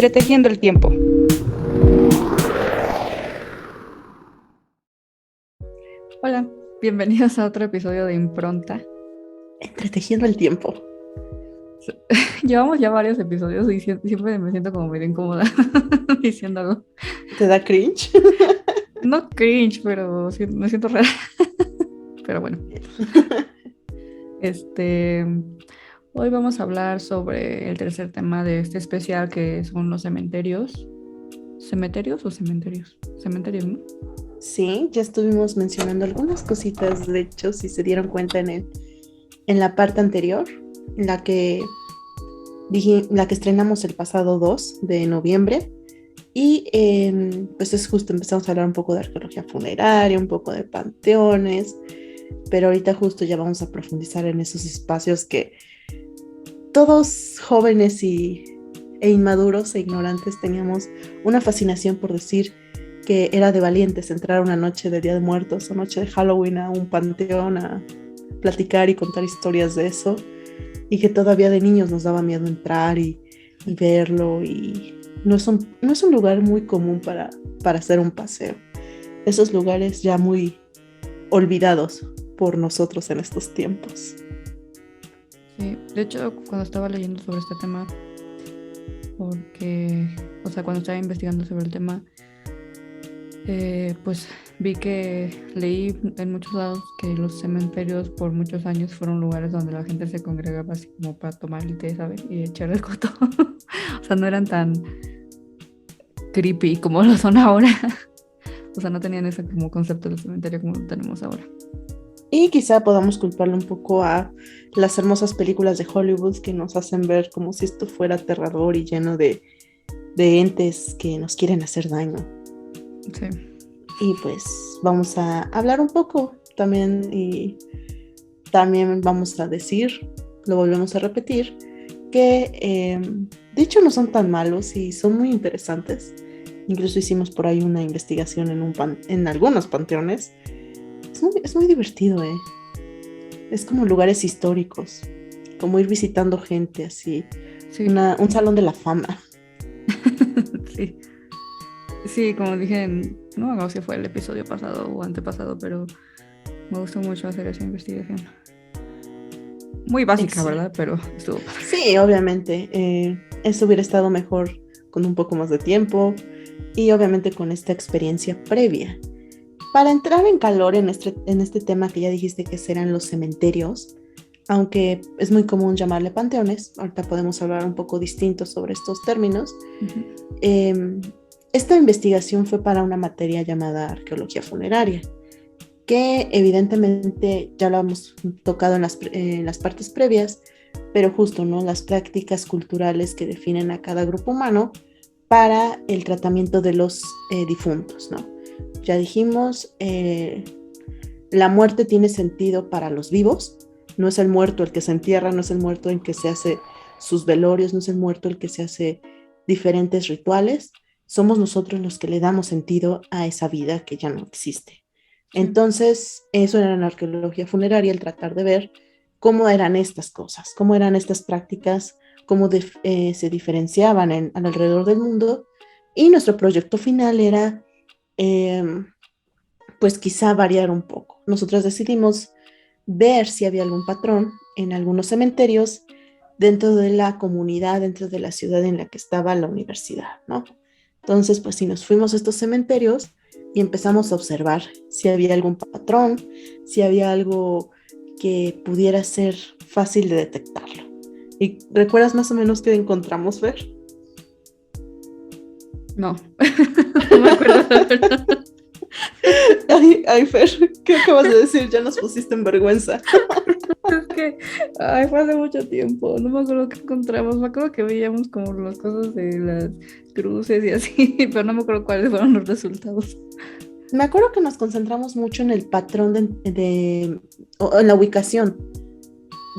Entretejiendo el tiempo. Hola, bienvenidos a otro episodio de Impronta. Entretejiendo el tiempo. Llevamos ya varios episodios y siempre me siento como medio incómoda diciéndolo. ¿Te da cringe? No cringe, pero me siento rara. Pero bueno. Hoy vamos a hablar sobre el tercer tema de este especial, que son los cementerios. ¿Cementerios o cementerios? Cementerios, ¿no? Sí, ya estuvimos mencionando algunas cositas, de hecho, si se dieron cuenta en la parte anterior, la que estrenamos el pasado 2 de noviembre. Y pues es justo, empezamos a hablar un poco de arqueología funeraria, un poco de panteones, pero ahorita justo ya vamos a profundizar en esos espacios que todos jóvenes e inmaduros e ignorantes teníamos una fascinación por decir que era de valientes entrar una noche de Día de Muertos o noche de Halloween a un panteón a platicar y contar historias de eso, y que todavía de niños nos daba miedo entrar y verlo, y no es un lugar muy común para hacer un paseo. Esos lugares ya muy olvidados por nosotros en estos tiempos. Sí, de hecho, cuando estaba leyendo sobre este tema, cuando estaba investigando sobre el tema, pues leí en muchos lados que los cementerios por muchos años fueron lugares donde la gente se congregaba así como para tomar el té, ¿sabes? Y echar el coto. O sea, no eran tan creepy como lo son ahora. O sea, no tenían ese como concepto de cementerio como lo tenemos ahora. Y quizá podamos culparle un poco a las hermosas películas de Hollywood que nos hacen ver como si esto fuera aterrador y lleno de entes que nos quieren hacer daño. Sí. Y pues vamos a hablar un poco también, y también vamos a decir, lo volvemos a repetir, que de hecho no son tan malos y son muy interesantes. Incluso hicimos por ahí una investigación en algunos panteones. Es muy divertido, ¿eh? Es como lugares históricos, como ir visitando gente así, Sí. un salón de la fama. Sí. Sí, como dije, no me acuerdo si fue el episodio pasado o antepasado, pero me gustó mucho hacer esa investigación. Muy básica, ¿verdad? Pero estuvo padre. Sí, obviamente. Eso hubiera estado mejor con un poco más de tiempo y obviamente con esta experiencia previa. Para entrar en calor en este tema que ya dijiste que serán los cementerios, aunque es muy común llamarle panteones, ahorita podemos hablar un poco distinto sobre estos términos. Uh-huh. Esta investigación fue para una materia llamada arqueología funeraria, que evidentemente ya lo hemos tocado en las partes previas, pero justo, ¿no? Las prácticas culturales que definen a cada grupo humano para el tratamiento de los difuntos, ¿no? Ya dijimos, la muerte tiene sentido para los vivos. No es el muerto el que se entierra, no es el muerto el que se hace sus velorios, no es el muerto el que se hace diferentes rituales. Somos nosotros los que le damos sentido a esa vida que ya no existe. Entonces, eso era en la arqueología funeraria, el tratar de ver cómo eran estas cosas, cómo eran estas prácticas, cómo se diferenciaban alrededor del mundo. Y nuestro proyecto final era pues quizá variar un poco. Nosotros decidimos ver si había algún patrón en algunos cementerios dentro de la comunidad, dentro de la ciudad en la que estaba la universidad, ¿no? Entonces, pues si nos fuimos a estos cementerios y empezamos a observar si había algún patrón, si había algo que pudiera ser fácil de detectarlo. ¿Y recuerdas más o menos qué encontramos, Fer? No, no me acuerdo la verdad. Ay, Fer, ¿qué acabas de decir? Ya nos pusiste en vergüenza. Es que fue hace mucho tiempo, no me acuerdo qué encontramos. Me acuerdo que veíamos como las cosas de las cruces y así, pero no me acuerdo cuáles fueron los resultados. Me acuerdo que nos concentramos mucho en el patrón o en la ubicación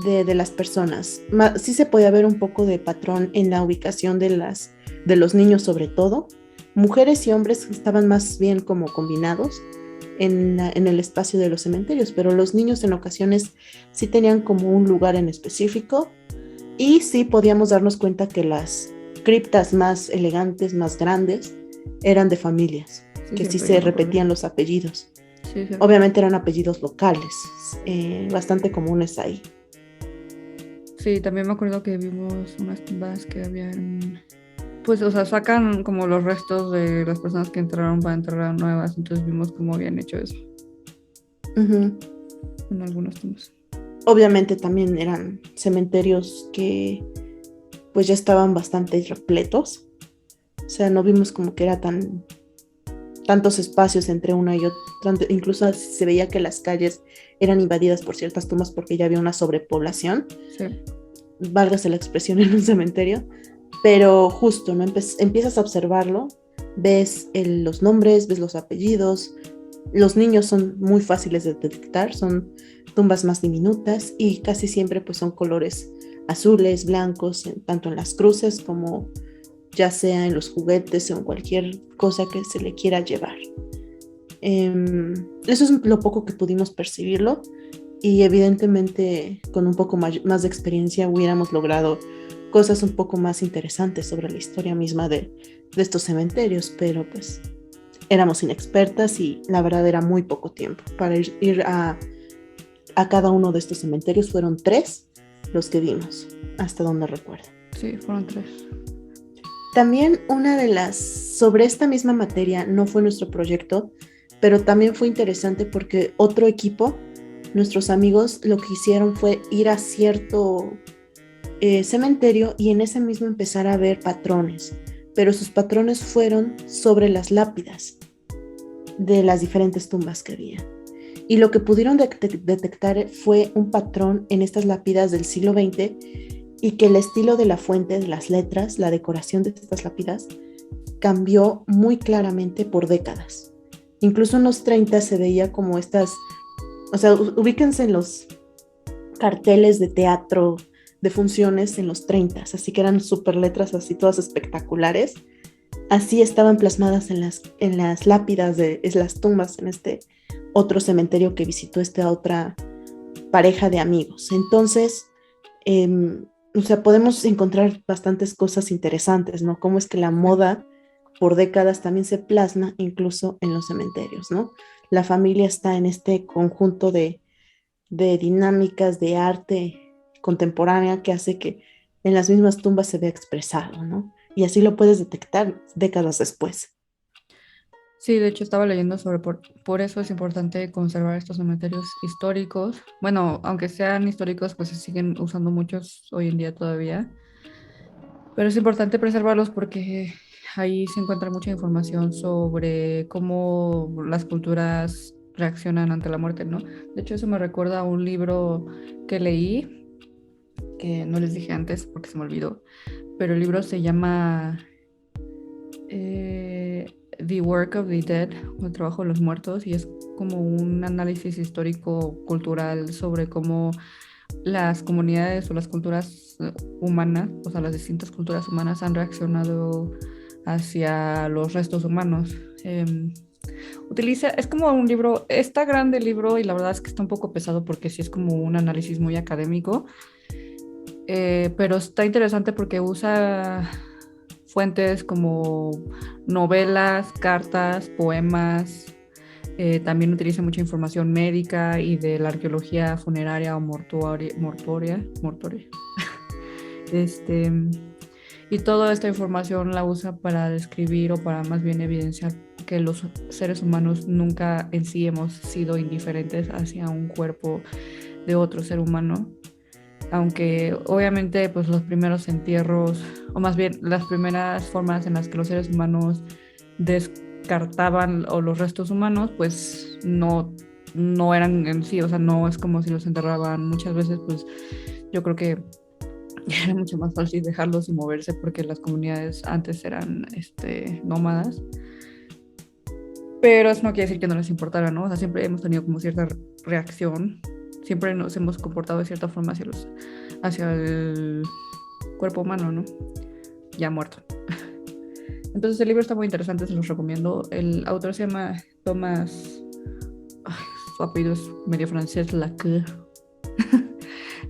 de las personas. Sí se podía ver un poco de patrón en la ubicación de los niños, sobre todo. Mujeres y hombres estaban más bien como combinados en el espacio de los cementerios, pero los niños en ocasiones sí tenían como un lugar en específico, y sí podíamos darnos cuenta que las criptas más elegantes, más grandes, eran de familias, Sí, que sí cierto, ya se me acordé. repetían los apellidos. Sí, cierto. Obviamente eran apellidos locales, bastante comunes ahí. Sí, también me acuerdo que vimos unas tumbas que habían, pues, o sea, sacan como los restos de las personas que entraron para enterrar nuevas, entonces vimos cómo habían hecho eso Ujú. en algunas tumbas. Obviamente también eran cementerios que pues ya estaban bastante repletos. O sea, no vimos como que era tantos espacios entre una y otra. Incluso se veía que las calles eran invadidas por ciertas tumbas porque ya había una sobrepoblación, Sí, válgase la expresión, en un cementerio. Pero justo, ¿no? Empiezas a observarlo, ves los nombres, ves los apellidos. Los niños son muy fáciles de detectar, son tumbas más diminutas y casi siempre pues son colores azules, blancos, tanto en las cruces como ya sea en los juguetes o en cualquier cosa que se le quiera llevar. Eso es lo poco que pudimos percibirlo y evidentemente con un poco más de experiencia hubiéramos logrado cosas un poco más interesantes sobre la historia misma de estos cementerios, pero pues éramos inexpertas y la verdad era muy poco tiempo. Para ir a cada uno de estos cementerios fueron 3 los que vimos, hasta donde recuerdo. sí, fueron 3. También una de las, sobre esta misma materia, no fue nuestro proyecto, pero también fue interesante porque otro equipo, nuestros amigos, lo que hicieron fue ir a cierto cementerio y en ese mismo empezar a ver patrones, pero sus patrones fueron sobre las lápidas de las diferentes tumbas que había. Y lo que pudieron detectar fue un patrón en estas lápidas del siglo XX y que el estilo de la fuente, de las letras, la decoración de estas lápidas cambió muy claramente por décadas. Incluso en los 30 se veía como estas, o sea, ubíquense en los carteles de teatro, de funciones en los 30, así que eran súper letras así todas espectaculares. Así estaban plasmadas en las lápidas de las tumbas en este otro cementerio que visitó esta otra pareja de amigos. Entonces, o sea, podemos encontrar bastantes cosas interesantes, ¿no? Cómo es que la Sí. moda por décadas también se plasma incluso en los cementerios, ¿no? La familia está en este conjunto de dinámicas de arte contemporánea que hace que en las mismas tumbas se vea expresado, ¿no? Y así lo puedes detectar décadas después. Sí, de hecho estaba leyendo sobre por eso es importante conservar estos cementerios históricos. Bueno, aunque sean históricos, pues se siguen usando muchos hoy en día todavía. Pero es importante preservarlos porque ahí se encuentra mucha información sobre cómo las culturas reaccionan ante la muerte, ¿no? De hecho, eso me recuerda a un libro que leí, que no les dije antes porque se me olvidó, pero el libro se llama eh, The Work of the Dead, o el trabajo de los muertos, y es como un análisis histórico-cultural sobre cómo las comunidades o las culturas humanas, o sea, las distintas culturas humanas han reaccionado hacia los restos humanos. Es como un libro, está grande el libro y la verdad es que está un poco pesado porque sí es como un análisis muy académico, pero está interesante porque usa fuentes como novelas, cartas, poemas. También utiliza mucha información médica y de la arqueología funeraria o mortuoria. Este, y toda esta información la usa para describir o para más bien evidenciar que los seres humanos nunca en sí hemos sido indiferentes hacia un cuerpo de otro ser humano, aunque obviamente pues los primeros entierros, o más bien las primeras formas en las que los seres humanos descartaban o los restos humanos, pues no eran en sí, o sea, no es como si los enterraban muchas veces, pues yo creo que era mucho más fácil dejarlos y moverse porque las comunidades antes eran nómadas, pero eso no quiere decir que no les importara, ¿no? O sea, siempre hemos tenido como cierta reacción, siempre nos hemos comportado de cierta forma hacia el cuerpo humano, ¿no? Ya muerto. Entonces el libro está muy interesante, se los recomiendo. El autor se llama Thomas, ay, su apellido es medio francés, Lacour.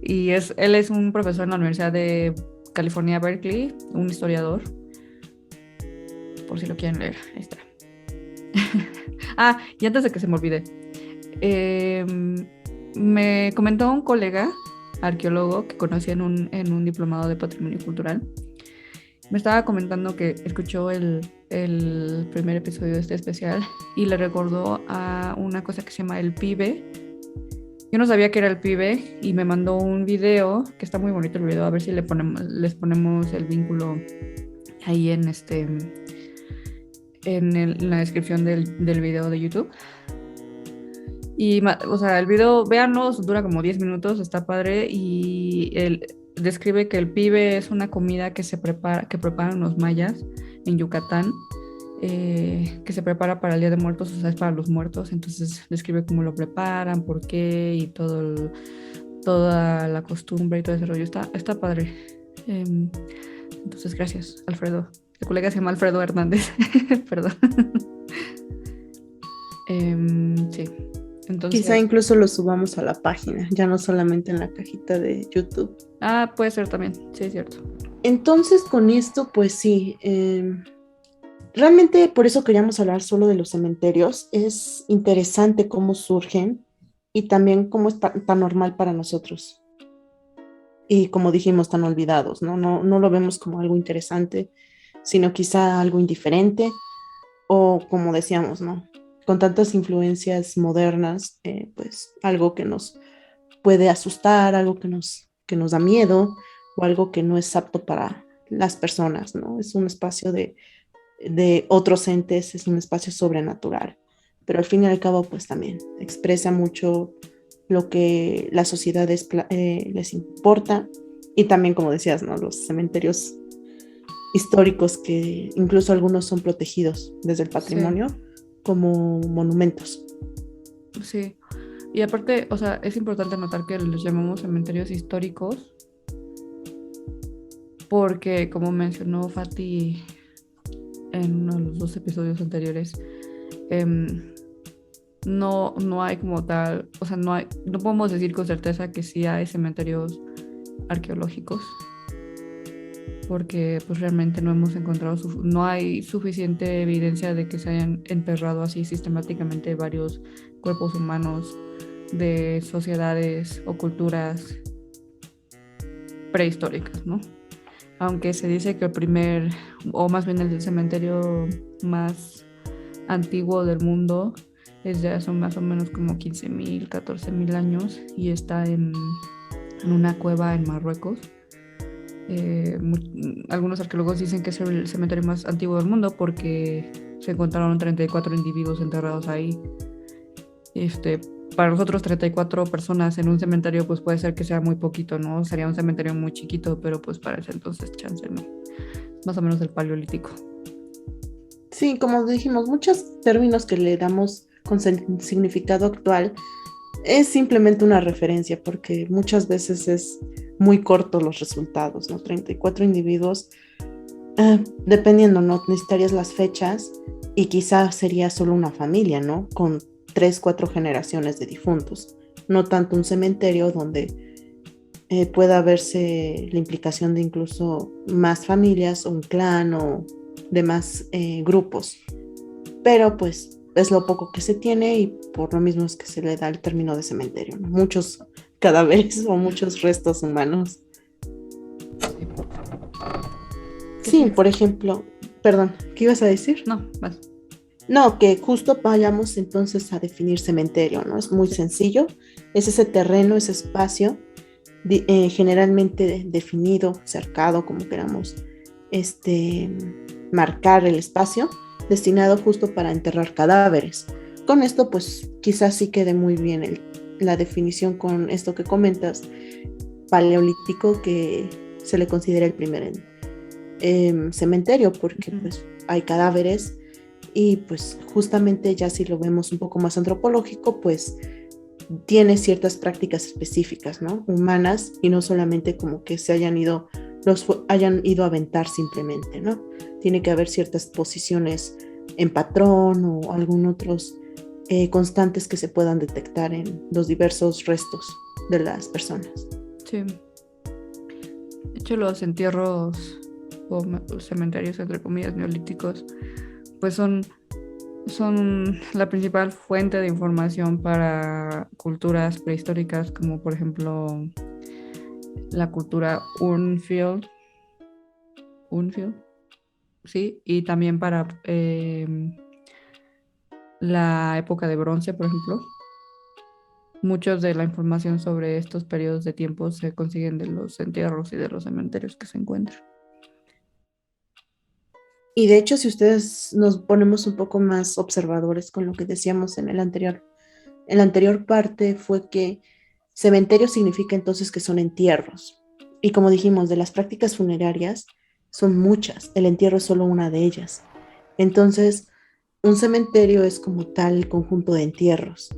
Y él es un profesor en la Universidad de California, Berkeley, un historiador, por si lo quieren leer. Ahí está. Y antes de que se me olvide, eh, me comentó un colega arqueólogo que conocí en un diplomado de patrimonio cultural. Me estaba comentando que escuchó el primer episodio de este especial y le recordó a una cosa que se llama el PIBE. Yo no sabía que era el PIBE y me mandó un video, que está muy bonito el video, a ver si les ponemos el vínculo ahí en la descripción del video de YouTube. Y, o sea, el video, véanlo, dura como 10 minutos, está padre y él describe que el pibe es una comida que preparan los mayas en Yucatán, que se prepara para el Día de Muertos, o sea, es para los muertos. Entonces describe cómo lo preparan, por qué y toda la costumbre y todo ese rollo. Está padre. Entonces, gracias, Alfredo. El colega se llama Alfredo Hernández. Perdón. Sí. Entonces, quizá incluso lo subamos a la página, ya no solamente en la cajita de YouTube. puede ser también, sí, es cierto. Entonces, con esto, pues sí, realmente por eso queríamos hablar solo de los cementerios. Es interesante cómo surgen y también cómo es tan normal para nosotros. Y como dijimos, tan olvidados, ¿no? No lo vemos como algo interesante, sino quizá algo indiferente o como decíamos, ¿no? Con tantas influencias modernas, pues algo que nos puede asustar, algo que nos da miedo o algo que no es apto para las personas, ¿no? Es un espacio de otros entes, es un espacio sobrenatural, pero al fin y al cabo, pues también expresa mucho lo que las sociedades les importa y también, como decías, ¿no? Los cementerios históricos que incluso algunos son protegidos desde el patrimonio. Sí. Como monumentos. Sí, y aparte, o sea, es importante notar que los llamamos cementerios históricos porque, como mencionó Fati en uno de los 2 episodios anteriores, no hay como tal, o sea, no podemos decir con certeza que sí hay cementerios arqueológicos, porque pues realmente no hemos encontrado, no hay suficiente evidencia de que se hayan enterrado así sistemáticamente varios cuerpos humanos de sociedades o culturas prehistóricas, ¿no? Aunque se dice que el primer, o más bien el cementerio más antiguo del mundo es de hace más o menos como 15,000, 14,000 años y está en una cueva en Marruecos. Algunos arqueólogos dicen que es el cementerio más antiguo del mundo porque se encontraron 34 individuos enterrados ahí. Para nosotros 34 personas en un cementerio pues puede ser que sea muy poquito, ¿no? Sería un cementerio muy chiquito, pero pues para ese entonces chance, ¿no? Más o menos del paleolítico. Sí, como dijimos, muchos términos que le damos con significado actual es simplemente una referencia porque muchas veces es muy corto los resultados, ¿no? 34 individuos, dependiendo, ¿no? Necesitarías las fechas y quizás sería solo una familia, ¿no? Con 3, 4 generaciones de difuntos, no tanto un cementerio donde pueda verse la implicación de incluso más familias o un clan o demás grupos, pero pues es lo poco que se tiene y por lo mismo es que se le da el término de cementerio, ¿no? Muchos cadáveres o muchos restos humanos. Sí, por ejemplo, perdón, ¿qué ibas a decir? No, vas. No, que justo vayamos entonces a definir cementerio, ¿no? Es muy sencillo, es ese terreno, ese espacio generalmente definido, cercado, como queramos marcar el espacio, destinado justo para enterrar cadáveres. Con esto, pues quizás sí quede muy bien la definición con esto que comentas, paleolítico, que se le considera el primer cementerio, porque pues hay cadáveres y pues justamente ya si lo vemos un poco más antropológico, pues tiene ciertas prácticas específicas, ¿no? Humanas, y no solamente como que se hayan ido a aventar simplemente, ¿no? Tiene que haber ciertas posiciones en patrón o algún otros constantes que se puedan detectar en los diversos restos de las personas. Sí. De hecho, los entierros o cementerios, entre comillas, neolíticos, pues son la principal fuente de información para culturas prehistóricas, como por ejemplo la cultura Urnfield, sí, y también para la época de bronce, por ejemplo. Muchos de la información sobre estos periodos de tiempo se consiguen de los entierros y de los cementerios que se encuentran. Y de hecho, si ustedes nos ponemos un poco más observadores con lo que decíamos en la anterior parte fue que cementerio significa entonces que son entierros. Y como dijimos, de las prácticas funerarias son muchas, el entierro es solo una de ellas. Entonces, un cementerio es como tal el conjunto de entierros.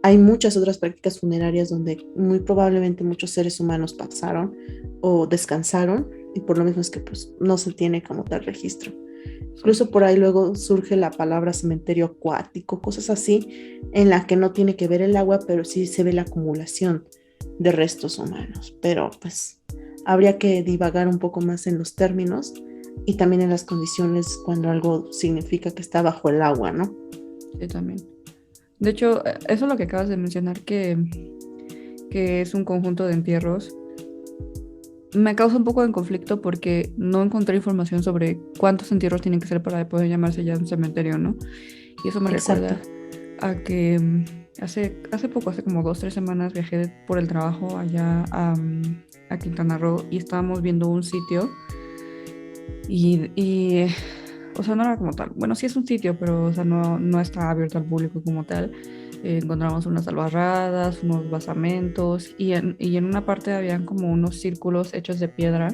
Hay muchas otras prácticas funerarias donde muy probablemente muchos seres humanos pasaron o descansaron y por lo mismo es que pues no se tiene como tal registro. Incluso por ahí luego surge la palabra cementerio acuático, cosas así, en la que no tiene que ver el agua, pero sí se ve la acumulación de restos humanos. Pero pues habría que divagar un poco más en los términos y también en las condiciones cuando algo significa que está bajo el agua, ¿no? Sí, también. De hecho, eso es lo que acabas de mencionar, que es un conjunto de entierros. Me causa un poco de conflicto porque no encontré información sobre cuántos entierros tienen que ser para poder llamarse ya un cementerio, ¿no? Y eso me Exacto. recuerda a que hace poco, hace como 2, 3 semanas, viajé por el trabajo allá a Quintana Roo y estábamos viendo un sitio y, o sea, no era como tal. Bueno, sí es un sitio, pero, o sea, no está abierto al público como tal. Encontramos unas albarradas, unos basamentos y en una parte habían como unos círculos hechos de piedra.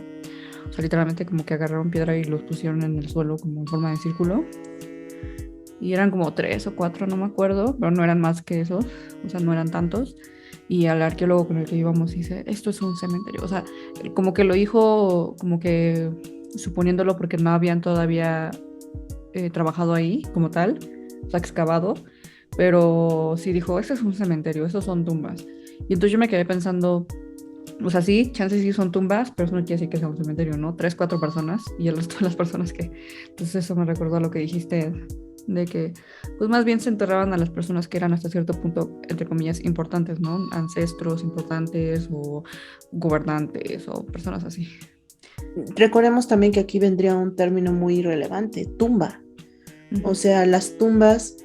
O sea, literalmente como que agarraron piedra y los pusieron en el suelo como en forma de círculo. Y eran como 3 o 4, no me acuerdo, pero no eran más que esos, o sea, no eran tantos. Y al arqueólogo con el que íbamos dice, esto es un cementerio. O sea, como que lo dijo, como que suponiéndolo porque no habían todavía trabajado ahí como tal, o sea, excavado, pero sí dijo, este es un cementerio, estos son tumbas. Y entonces yo me quedé pensando, o sea, sí, chances sí son tumbas, pero eso no quiere decir que sea un cementerio, ¿no? 3, 4 personas y el resto de las personas que... Entonces eso me recordó a lo que dijiste, de que pues más bien se enterraban a las personas que eran hasta cierto punto, entre comillas, importantes, ¿no? Ancestros importantes o gobernantes o personas así. Recordemos también que aquí vendría un término muy relevante, tumba. O Ujú. sea, las tumbas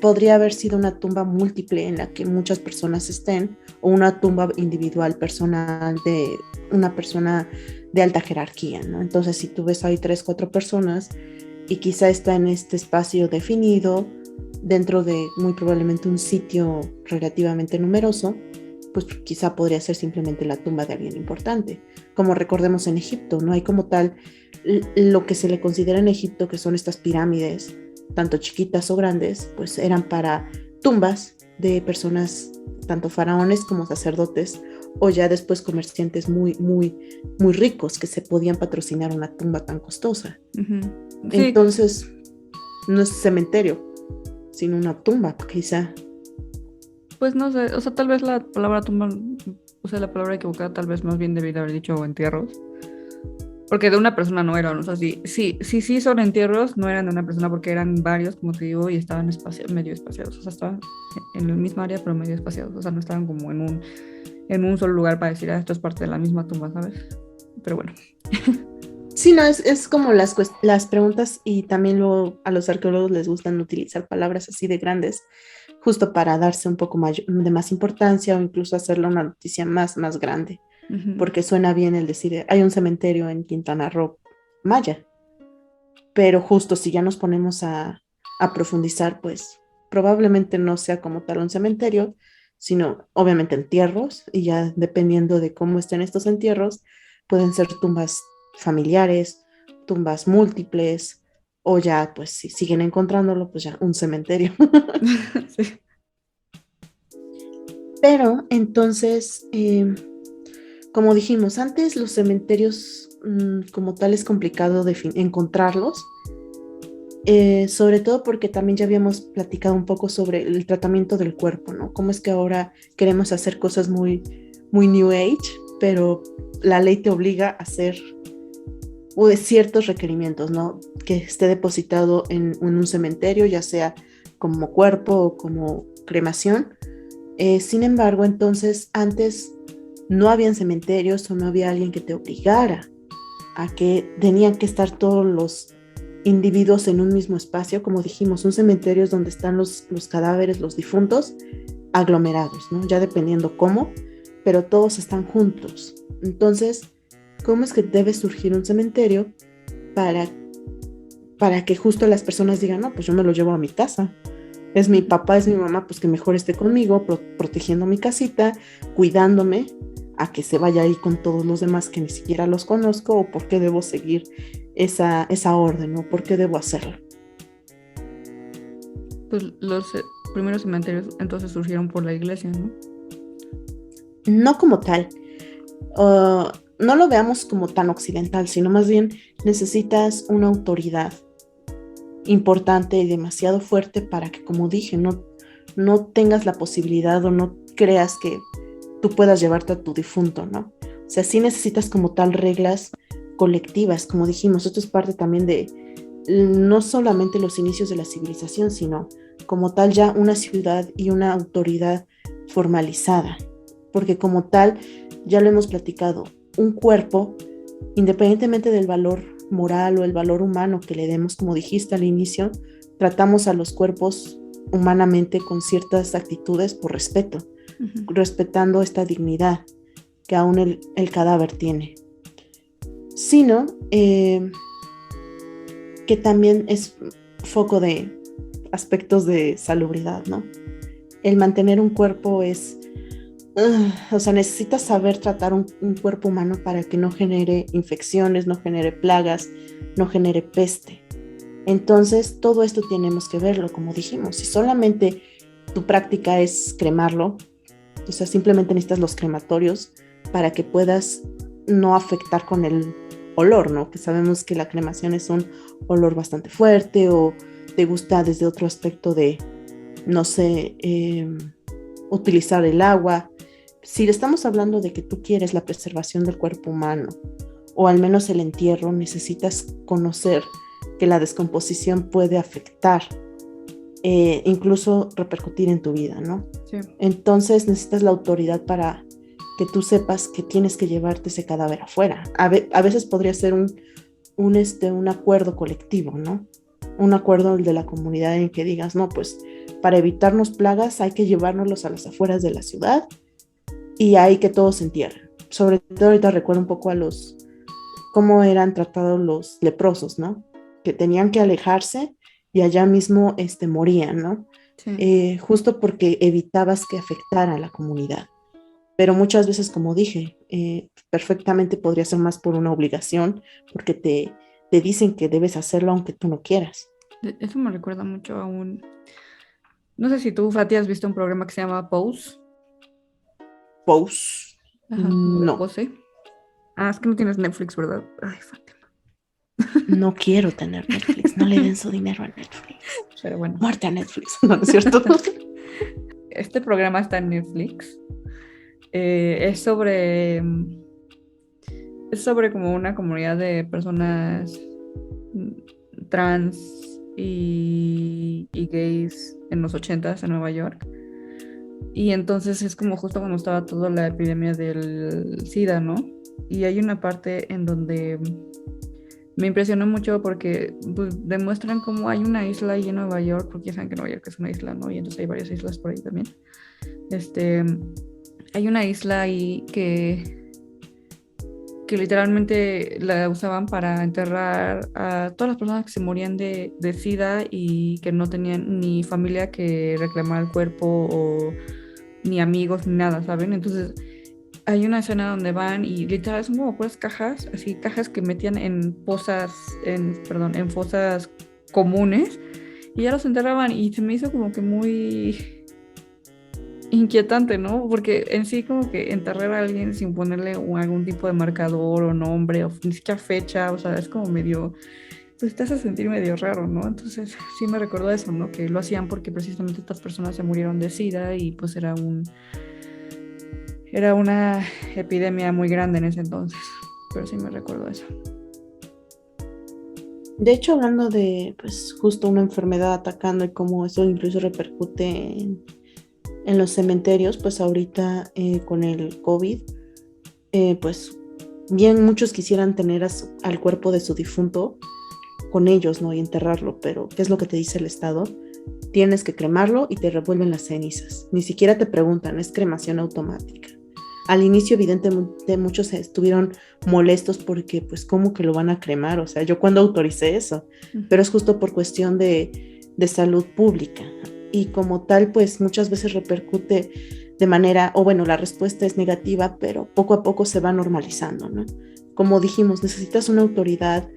podría haber sido una tumba múltiple en la que muchas personas estén o una tumba individual personal de una persona de alta jerarquía, ¿no? Entonces, si tú ves ahí 3, 4 personas y quizá está en este espacio definido dentro de muy probablemente un sitio relativamente numeroso, pues quizá podría ser simplemente la tumba de alguien importante. Como recordemos en Egipto, no hay como tal lo que se le considera en Egipto, que son estas pirámides, tanto chiquitas o grandes, pues eran para tumbas de personas, tanto faraones como sacerdotes, o ya después comerciantes muy, muy, muy ricos que se podían patrocinar una tumba tan costosa. Ujú. Sí, Entonces, no es cementerio, sino una tumba, quizá. pues no sé, o sea, tal vez la palabra tumba, o sea, la palabra equivocada, tal vez más bien debí de haber dicho entierros. Porque de una persona no eran, o sea, sí son entierros, no eran de una persona porque eran varios, como te digo, y estaban medio espaciados, o sea, estaban en el mismo área, pero medio espaciados, o sea, no estaban como en un solo lugar para decir, esto es parte de la misma tumba, ¿sabes? Pero bueno. Sí, no, es como las preguntas y también a los arqueólogos les gustan utilizar palabras así de grandes, justo para darse un poco de más importancia o incluso hacerla una noticia más grande, Ujú. porque suena bien el decir, hay un cementerio en Quintana Roo maya, pero justo si ya nos ponemos a profundizar, pues probablemente no sea como tal un cementerio, sino obviamente entierros, y ya dependiendo de cómo estén estos entierros, pueden ser tumbas familiares, tumbas múltiples, o ya, pues si siguen encontrándolo, pues ya un cementerio. Sí. Pero entonces, como dijimos antes, los cementerios como tal es complicado encontrarlos. Sobre todo porque también ya habíamos platicado un poco sobre el tratamiento del cuerpo, ¿no? Cómo es que ahora queremos hacer cosas muy, muy New Age, pero la ley te obliga a hacer ciertos requerimientos, ¿no? Que esté depositado en un cementerio, ya sea como cuerpo o como cremación. Sin embargo, entonces antes no habían cementerios o no había alguien que te obligara a que tenían que estar todos los individuos en un mismo espacio. Como dijimos, un cementerio es donde están los cadáveres, los difuntos, aglomerados, ¿no? Ya dependiendo cómo, pero todos están juntos. Entonces, ¿cómo es que debe surgir un cementerio para, para que justo las personas digan, no, pues yo me lo llevo a mi casa? Es mi papá, es mi mamá, pues que mejor esté conmigo, protegiendo mi casita, cuidándome, a que se vaya ahí con todos los demás que ni siquiera los conozco, o por qué debo seguir esa orden, o por qué debo hacerlo. Pues los primeros cementerios entonces surgieron por la iglesia, ¿no? No como tal, no lo veamos como tan occidental, sino más bien necesitas una autoridad importante y demasiado fuerte para que, como dije, no tengas la posibilidad o no creas que tú puedas llevarte a tu difunto, ¿no? O sea, sí necesitas como tal reglas colectivas, como dijimos. Esto es parte también de no solamente los inicios de la civilización, sino como tal ya una ciudad y una autoridad formalizada, porque como tal, ya lo hemos platicado, un cuerpo, independientemente del valor moral o el valor humano que le demos, como dijiste al inicio, tratamos a los cuerpos humanamente con ciertas actitudes por respeto, respetando esta dignidad que aún el cadáver tiene, sino que también es foco de aspectos de salubridad, ¿no? El mantener un cuerpo es, o sea, necesitas saber tratar un cuerpo humano para que no genere infecciones, no genere plagas, no genere peste. Entonces, todo esto tenemos que verlo, como dijimos. Si solamente tu práctica es cremarlo, o sea, simplemente necesitas los crematorios para que puedas no afectar con el olor, ¿no? Que sabemos que la cremación es un olor bastante fuerte, o te gusta desde otro aspecto de, no sé, utilizar el agua. Si estamos hablando de que tú quieres la preservación del cuerpo humano, o al menos el entierro, necesitas conocer que la descomposición puede afectar, incluso repercutir en tu vida, ¿no? Sí. Entonces necesitas la autoridad para que tú sepas que tienes que llevarte ese cadáver afuera. A veces podría ser un acuerdo colectivo, ¿no? Un acuerdo de la comunidad en que digas, no, pues para evitarnos plagas hay que llevárnoslos a las afueras de la ciudad y ahí que todos se entierren. Sobre todo ahorita recuerdo un poco cómo eran tratados los leprosos, ¿no? Que tenían que alejarse y allá mismo morían, ¿no? Sí. Justo porque evitabas que afectara a la comunidad. Pero muchas veces, como dije, perfectamente podría ser más por una obligación, porque te dicen que debes hacerlo aunque tú no quieras. Eso me recuerda mucho a un... No sé si tú, Fati, has visto un programa que se llama Pose. Pose. Ajá, como de No, pose. Ah, es que no tienes Netflix, ¿verdad? Ay, Fátima. no quiero tener Netflix. No le den su dinero a Netflix. Pero bueno. Muerte a Netflix, ¿no es cierto? Este programa está en Netflix. Es sobre como una comunidad de personas trans y gays en los 80s en Nueva York. Y entonces es como justo cuando estaba toda la epidemia del SIDA, ¿no? Y hay una parte en donde me impresionó mucho porque pues, demuestran cómo hay una isla ahí en Nueva York, porque ya saben que Nueva York es una isla, ¿no? Y entonces hay varias islas por ahí también. Hay una isla ahí que literalmente la usaban para enterrar a todas las personas que se morían de SIDA y que no tenían ni familia que reclamar el cuerpo o ni amigos ni nada, ¿saben? Entonces hay una escena donde van y literal son como puras cajas, así cajas que metían en en fosas comunes y ya los enterraban y se me hizo como que muy inquietante, ¿no? Porque en sí como que enterrar a alguien sin ponerle algún tipo de marcador o nombre o ni siquiera fecha, o sea, es como medio, pues te hace sentir medio raro, ¿no? Entonces sí me recordó eso, ¿no? Que lo hacían porque precisamente estas personas se murieron de SIDA y pues era era una epidemia muy grande en ese entonces, pero sí me recuerdo eso. De hecho, hablando de, pues, justo una enfermedad atacando y cómo eso incluso repercute en los cementerios, pues ahorita con el COVID, pues bien muchos quisieran tener al cuerpo de su difunto con ellos, ¿no? Y enterrarlo, pero ¿qué es lo que te dice el Estado? Tienes que cremarlo y te revuelven las cenizas. Ni siquiera te preguntan, es cremación automática. Al inicio, evidentemente, muchos estuvieron molestos porque, pues, ¿cómo que lo van a cremar? O sea, yo cuando autoricé eso, pero es justo por cuestión de salud pública. Y como tal, pues, muchas veces repercute de manera, o bueno, la respuesta es negativa, pero poco a poco se va normalizando, ¿no? Como dijimos, necesitas una autoridad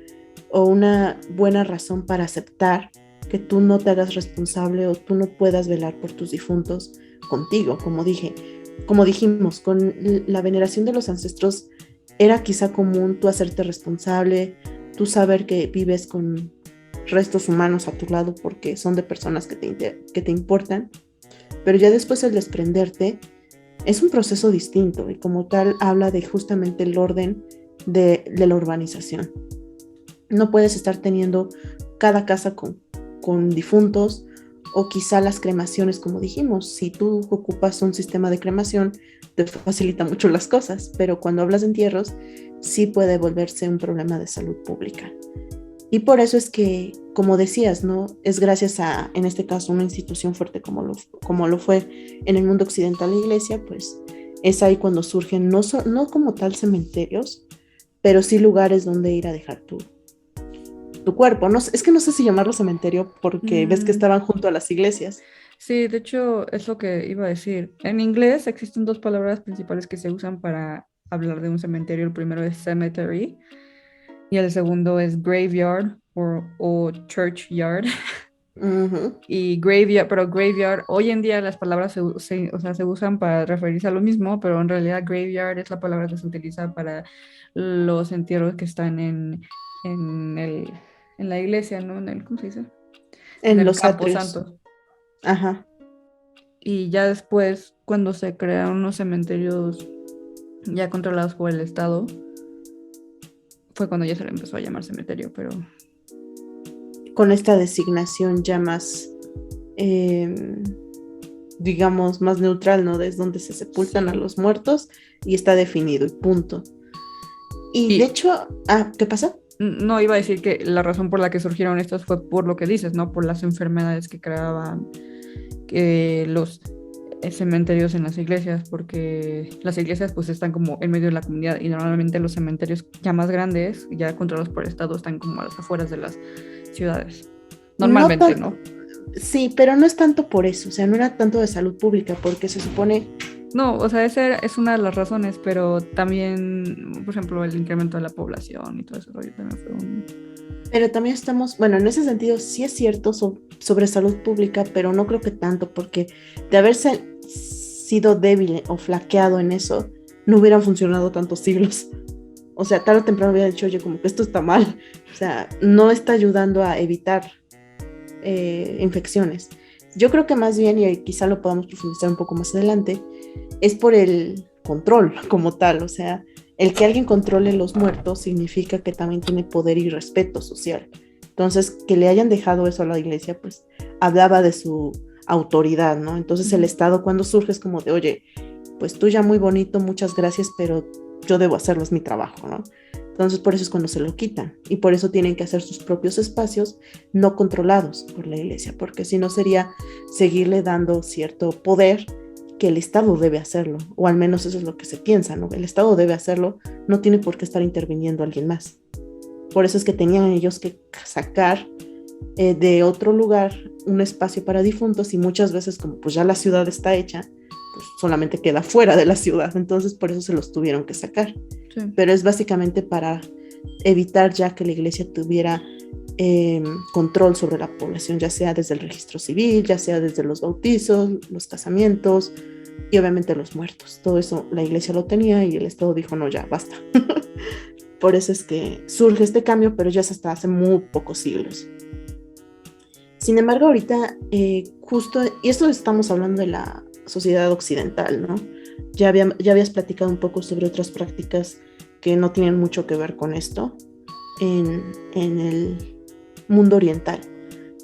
o una buena razón para aceptar que tú no te hagas responsable o tú no puedas velar por tus difuntos contigo, como dijimos, con la veneración de los ancestros era quizá común tú hacerte responsable, tú saber que vives con restos humanos a tu lado porque son de personas que te importan, pero ya después el desprenderte es un proceso distinto y como tal habla de justamente el orden de la urbanización. No puedes estar teniendo cada casa con difuntos o quizá las cremaciones, como dijimos. Si tú ocupas un sistema de cremación, te facilita mucho las cosas, pero cuando hablas de entierros, sí puede volverse un problema de salud pública. Y por eso es que, como decías, ¿no? Es gracias a, en este caso, una institución fuerte como lo fue en el mundo occidental la iglesia, pues es ahí cuando surgen, no como tal cementerios, pero sí lugares donde ir a dejar tu cuerpo. No, es que no sé si llamarlo cementerio porque ves que Mm, estaban junto a las iglesias. sí, de hecho es lo que iba a decir. En inglés existen dos palabras principales que se usan para hablar de un cementerio. El primero es cemetery y el segundo es graveyard o churchyard. Ujú. Y graveyard, pero graveyard, hoy en día las palabras o sea, se usan para referirse a lo mismo, pero en realidad graveyard es la palabra que se utiliza para los entierros que están en el, en la iglesia, ¿no? ¿Cómo se dice? En En el los atrios. camposanto. Ajá. Y ya después, cuando se crearon los cementerios ya controlados por el Estado, fue cuando ya se le empezó a llamar cementerio, pero Con esta designación ya más, eh, digamos, más neutral, ¿no? Es donde se sepultan a sí. los muertos y está definido y punto. Y de Y hecho, ¿qué pasa? no iba a decir que la razón por la que surgieron estos fue por lo que dices, ¿no? Por las enfermedades que creaban los cementerios en las iglesias, porque las iglesias pues están como en medio de la comunidad y normalmente los cementerios ya más grandes, ya controlados por el Estado, están como a las afueras de las ciudades. No Normalmente, tan, ¿no? sí, pero no es tanto por eso, o sea, no era tanto de salud pública, porque se supone. No, o sea, esa es una de las razones, pero también, por ejemplo, el incremento de la población y todo eso también fue un... Pero también estamos, bueno, en ese sentido sí es cierto sobre salud pública, pero no creo que tanto, porque de haberse sido débil o flaqueado en eso, no hubieran funcionado tantos siglos. O sea, tarde o temprano hubiera dicho, oye, como que esto está mal. O sea, no está ayudando a evitar infecciones. Yo creo que más bien, y quizá lo podamos profundizar un poco más adelante, es por el control como tal. O sea, el que alguien controle los muertos significa que también tiene poder y respeto social. Entonces, que le hayan dejado eso a la iglesia, pues hablaba de su autoridad, ¿no? Entonces el Estado cuando surge es como de, oye, pues tú ya muy bonito, muchas gracias, pero yo debo hacerlo, es mi trabajo, ¿no? Entonces por eso es cuando se lo quitan y por eso tienen que hacer sus propios espacios no controlados por la iglesia, porque si no sería seguirle dando cierto poder que el Estado debe hacerlo, o al menos eso es lo que se piensa, ¿no? El Estado debe hacerlo, no tiene por qué estar interviniendo alguien más. Por eso es que tenían ellos que sacar de otro lugar un espacio para difuntos y muchas veces como pues ya la ciudad está hecha, pues solamente queda fuera de la ciudad, entonces por eso se los tuvieron que sacar. Sí. Pero es básicamente para evitar ya que la iglesia tuviera control sobre la población, ya sea desde el registro civil, ya sea desde los bautizos, los casamientos y obviamente los muertos. Todo eso la iglesia lo tenía y el Estado dijo, no, ya, basta. Por eso es que surge este cambio, pero ya es hasta hace muy pocos siglos. Sin embargo, ahorita justo, y esto estamos hablando de la sociedad occidental, ¿no? Ya habías platicado un poco sobre otras prácticas que no tienen mucho que ver con esto en el mundo oriental.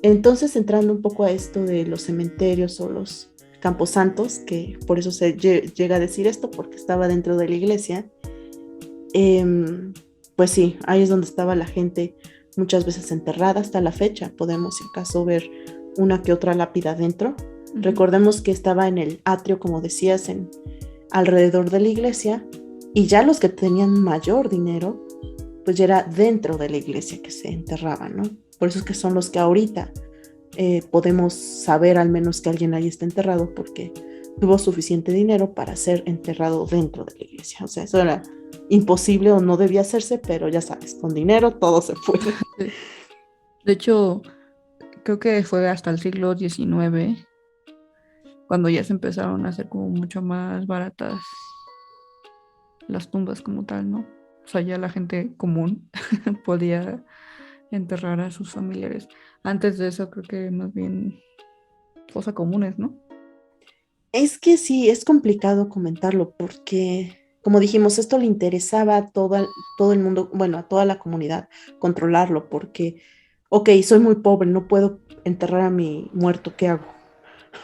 Entonces, entrando un poco a esto de los cementerios o los camposantos, que por eso se llega a decir esto, porque estaba dentro de la iglesia, pues sí, ahí es donde estaba la gente muchas veces enterrada hasta la fecha. Podemos, si acaso, ver una que otra lápida dentro. Recordemos que estaba en el atrio, como decías, alrededor de la iglesia, y ya los que tenían mayor dinero, pues ya era dentro de la iglesia que se enterraban, ¿no? Por eso es que son los que ahorita podemos saber al menos que alguien ahí está enterrado porque tuvo suficiente dinero para ser enterrado dentro de la iglesia. O sea, eso era imposible o no debía hacerse, pero ya sabes, con dinero todo se puede. Sí. De hecho, creo que fue hasta el siglo XIX cuando ya se empezaron a hacer como mucho más baratas las tumbas como tal, ¿no? O sea, ya la gente común podía enterrar a sus familiares. Antes de eso, creo que más bien fosa comunes, ¿no? Es que sí, es complicado comentarlo porque, como dijimos, esto le interesaba a todo el mundo, bueno, a toda la comunidad, controlarlo, porque, ok, soy muy pobre, no puedo enterrar a mi muerto, ¿qué hago?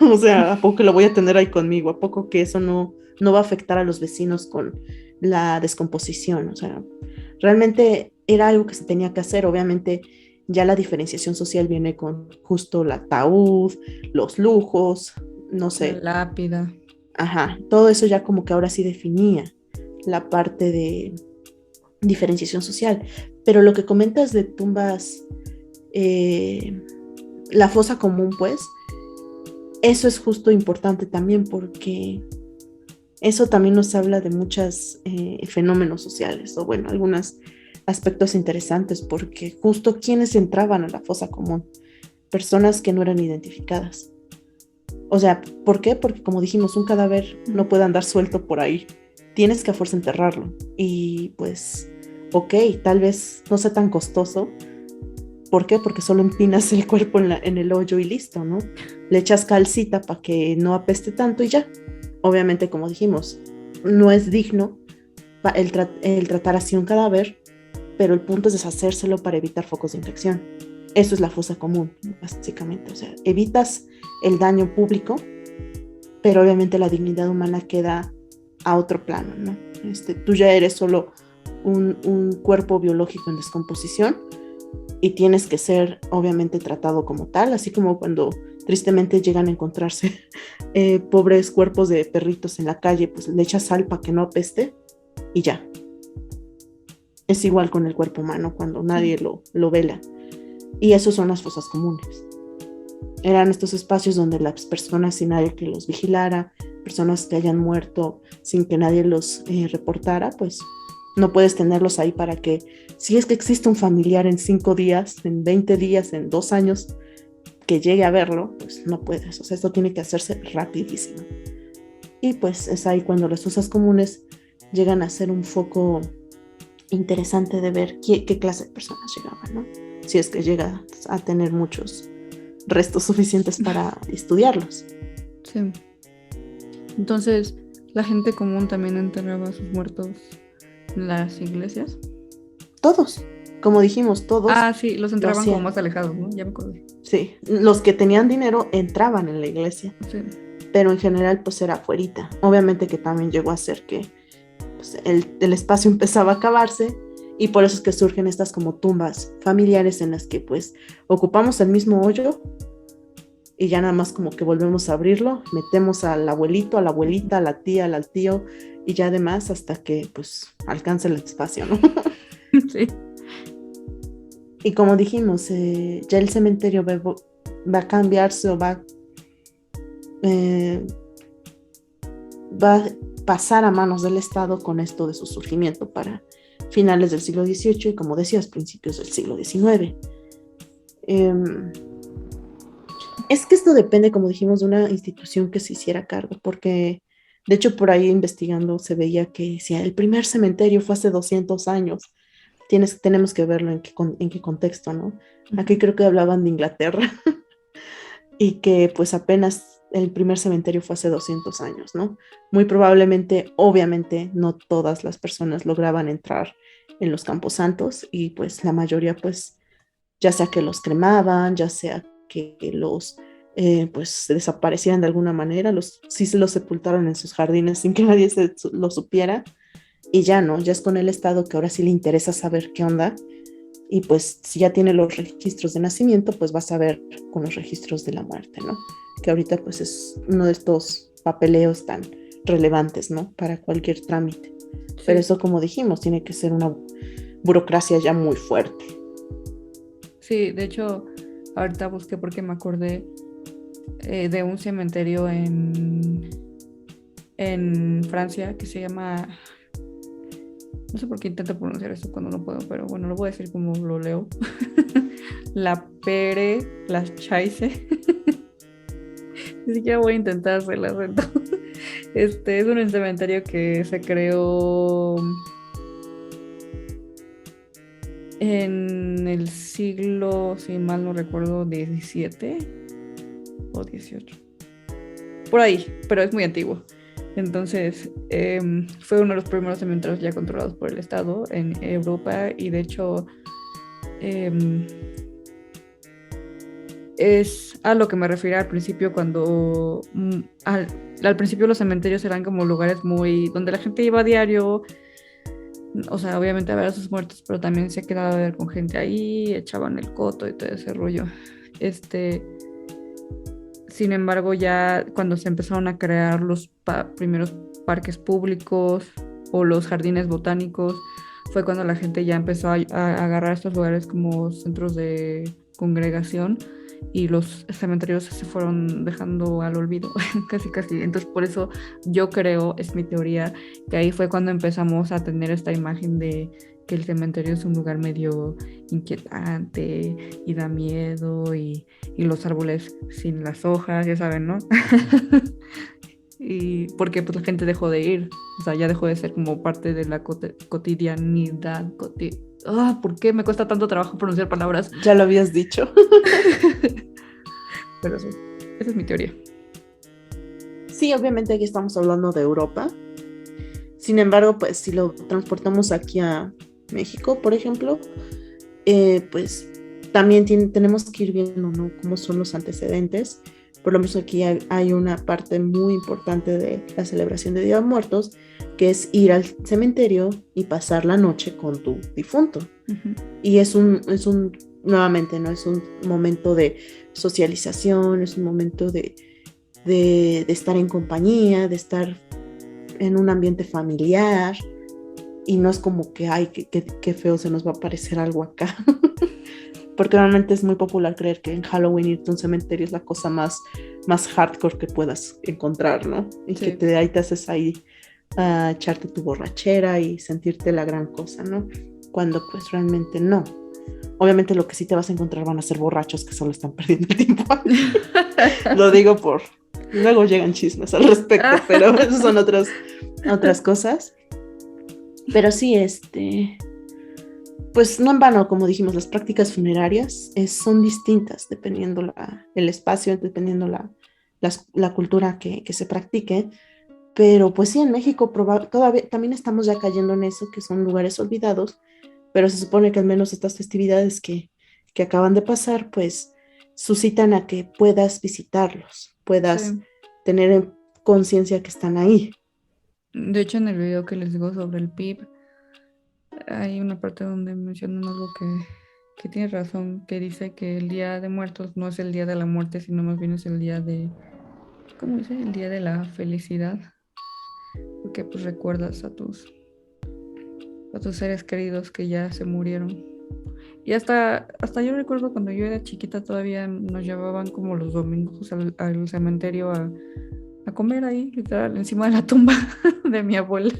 O sea, ¿a poco que lo voy a tener ahí conmigo? ¿A poco que eso no va a afectar a los vecinos con la descomposición? O sea, realmente era algo que se tenía que hacer. Obviamente, ya la diferenciación social viene con justo el ataúd, los lujos, no La sé. lápida. Ajá, todo eso ya como que ahora sí definía la parte de diferenciación social. Pero lo que comentas de tumbas, eh, la fosa común, pues, eso es justo importante también porque eso también nos habla de muchos fenómenos sociales o bueno, algunos aspectos interesantes porque justo quienes entraban a la fosa común, personas que no eran identificadas. O sea, ¿por qué? Porque como dijimos, un cadáver no puede andar suelto por ahí. Tienes que a fuerza enterrarlo. Y pues, ok, tal vez no sea tan costoso. ¿Por qué? Porque solo empinas el cuerpo en el hoyo y listo, ¿no? Le echas calcita para que no apeste tanto y ya. Obviamente, como dijimos, no es digno el tratar así un cadáver, pero el punto es deshacérselo para evitar focos de infección. Eso es la fosa común, básicamente. O sea, evitas el daño público, pero obviamente la dignidad humana queda a otro plano, ¿no? Tú ya eres solo un cuerpo biológico en descomposición y tienes que ser obviamente tratado como tal, así como cuando tristemente llegan a encontrarse pobres cuerpos de perritos en la calle, pues le echas sal para que no apeste y ya. Es igual con el cuerpo humano cuando Sí. nadie lo vela. Y esos son las fosas comunes. Eran estos espacios donde las personas sin nadie que los vigilara, personas que hayan muerto sin que nadie los reportara, pues no puedes tenerlos ahí para que, si es que existe un familiar en 5 días, en 20 días, en 2 años, que llegue a verlo, pues no puedes. O sea, esto tiene que hacerse rapidísimo. Y pues es ahí cuando las fosas comunes llegan a ser un foco interesante de ver qué clase de personas llegaban, ¿no? Si es que llega a tener muchos restos suficientes para estudiarlos. Sí. Entonces, la gente común también enterraba a sus muertos en las iglesias. Todos, como dijimos, todos Ah, sí, los lo enterraban como hacían. más alejados, ¿no? Ya me acordé. Sí, los que tenían dinero entraban en la iglesia, Sí. pero en general pues era afuerita. Obviamente que también llegó a ser que pues, el espacio empezaba a acabarse y por eso es que surgen estas como tumbas familiares en las que pues ocupamos el mismo hoyo y ya nada más como que volvemos a abrirlo, metemos al abuelito, a la abuelita, a la tía, al tío y ya además hasta que pues alcance el espacio, ¿no? Sí. Y como dijimos, ya el cementerio va a cambiarse o eh, va a pasar a manos del Estado con esto de su surgimiento para finales del siglo XVIII y como decías, principios del siglo XIX. Eh, es que esto depende, como dijimos, de una institución que se hiciera cargo, porque de hecho por ahí investigando se veía que si el primer cementerio fue hace 200 años, tenemos que verlo en qué contexto, ¿no? Aquí creo que hablaban de Inglaterra y que pues apenas el primer cementerio fue hace 200 años, ¿no? Muy probablemente, obviamente, no todas las personas lograban entrar en los camposantos y pues la mayoría pues ya sea que los cremaban, ya sea que los pues desaparecieran de alguna manera, sí se los sepultaron en sus jardines sin que nadie lo supiera y ya no, ya es con el Estado que ahora sí le interesa saber qué onda y pues si ya tiene los registros de nacimiento, pues vas a ver con los registros de la muerte, ¿no? Que ahorita pues es uno de estos papeleos tan relevantes, ¿no? Para cualquier trámite. Pero Sí, eso, como dijimos, tiene que ser una burocracia ya muy fuerte. sí, de hecho, ahorita busqué porque me acordé de un cementerio en Francia que se llama, no sé por qué intento pronunciar esto cuando no puedo, pero bueno, lo voy a decir como lo leo. La Pere Lachaise. Ni siquiera voy a intentar hacer la renta. Es un cementerio que se creó en el siglo, si mal no recuerdo, 17 o 18. Por ahí, pero es muy antiguo. Entonces, fue uno de los primeros cementerios ya controlados por el Estado en Europa y de hecho em, es a lo que me refiero al principio cuando al principio los cementerios eran como lugares muy donde la gente iba a diario, o sea, obviamente a ver a sus muertos, pero también se quedaba a ver con gente ahí, echaban el coto y todo ese rollo. Este, Sin embargo, ya cuando se empezaron a crear los primeros parques públicos o los jardines botánicos, fue cuando la gente ya empezó a agarrar estos lugares como centros de congregación y los cementerios se fueron dejando al olvido, casi casi. Entonces, por eso yo creo, es mi teoría, que ahí fue cuando empezamos a tener esta imagen de que el cementerio es un lugar medio inquietante y da miedo y los árboles sin las hojas, ya saben, ¿no? Y porque pues la gente dejó de ir, o sea, ya dejó de ser como parte de la cotidianidad. ¿Por qué me cuesta tanto trabajo pronunciar palabras? Ya lo habías dicho. Pero sí, esa es mi teoría. Sí, obviamente aquí estamos hablando de Europa. Sin embargo, pues si lo transportamos aquí a México, por ejemplo, pues también tenemos que ir viendo, ¿no? Cómo son los antecedentes. Por lo menos aquí hay una parte muy importante de la celebración de Día de Muertos, que es ir al cementerio y pasar la noche con tu difunto. Uh-huh. Y nuevamente, ¿no? Es un momento de socialización, es un momento de estar en compañía, de estar en un ambiente familiar, y no es como que, ay, qué feo se nos va a aparecer algo acá. Porque realmente es muy popular creer que en Halloween irte a un cementerio es la cosa más hardcore que puedas encontrar, ¿no? Y Sí. que ahí te haces ahí a echarte tu borrachera y sentirte la gran cosa, ¿no? Cuando pues realmente no. Obviamente lo que sí te vas a encontrar van a ser borrachos que solo están perdiendo el tiempo. Lo digo luego llegan chismes al respecto, pero esas son otras cosas. Pero sí, pues no en vano, como dijimos, las prácticas funerarias son distintas dependiendo el espacio, dependiendo la cultura que se practique. Pero pues sí, en México todavía también estamos ya cayendo en eso, que son lugares olvidados, pero se supone que al menos estas festividades que acaban de pasar, pues suscitan a que puedas visitarlos, puedas Sí. tener conciencia que están ahí. De hecho, en el video que les digo sobre el PIB, hay una parte donde mencionan algo que tiene razón, que dice que el Día de Muertos no es el día de la muerte, sino más bien es el día de, ¿cómo dice? El día de la felicidad, porque pues recuerdas a tus seres queridos que ya se murieron. Y hasta yo recuerdo cuando yo era chiquita todavía nos llevaban como los domingos al cementerio a comer ahí, literal, encima de la tumba de mi abuela.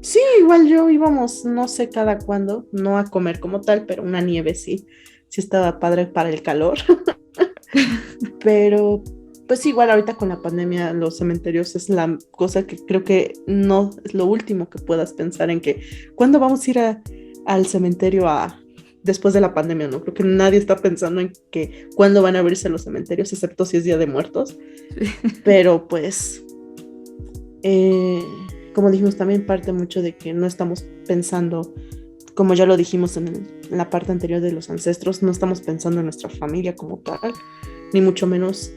Sí, igual yo íbamos, no sé cada cuándo, no a comer como tal, pero una nieve sí estaba padre para el calor. Pero pues igual ahorita con la pandemia los cementerios es la cosa que creo que no es lo último que puedas pensar en que ¿cuándo vamos a ir al cementerio a después de la pandemia, ¿no? Creo que nadie está pensando en que cuándo van a abrirse los cementerios, excepto si es Día de Muertos. Sí. Pero pues, eh, como dijimos, también parte mucho de que no estamos pensando, como ya lo dijimos en la parte anterior de los ancestros, no estamos pensando en nuestra familia como tal, ni mucho menos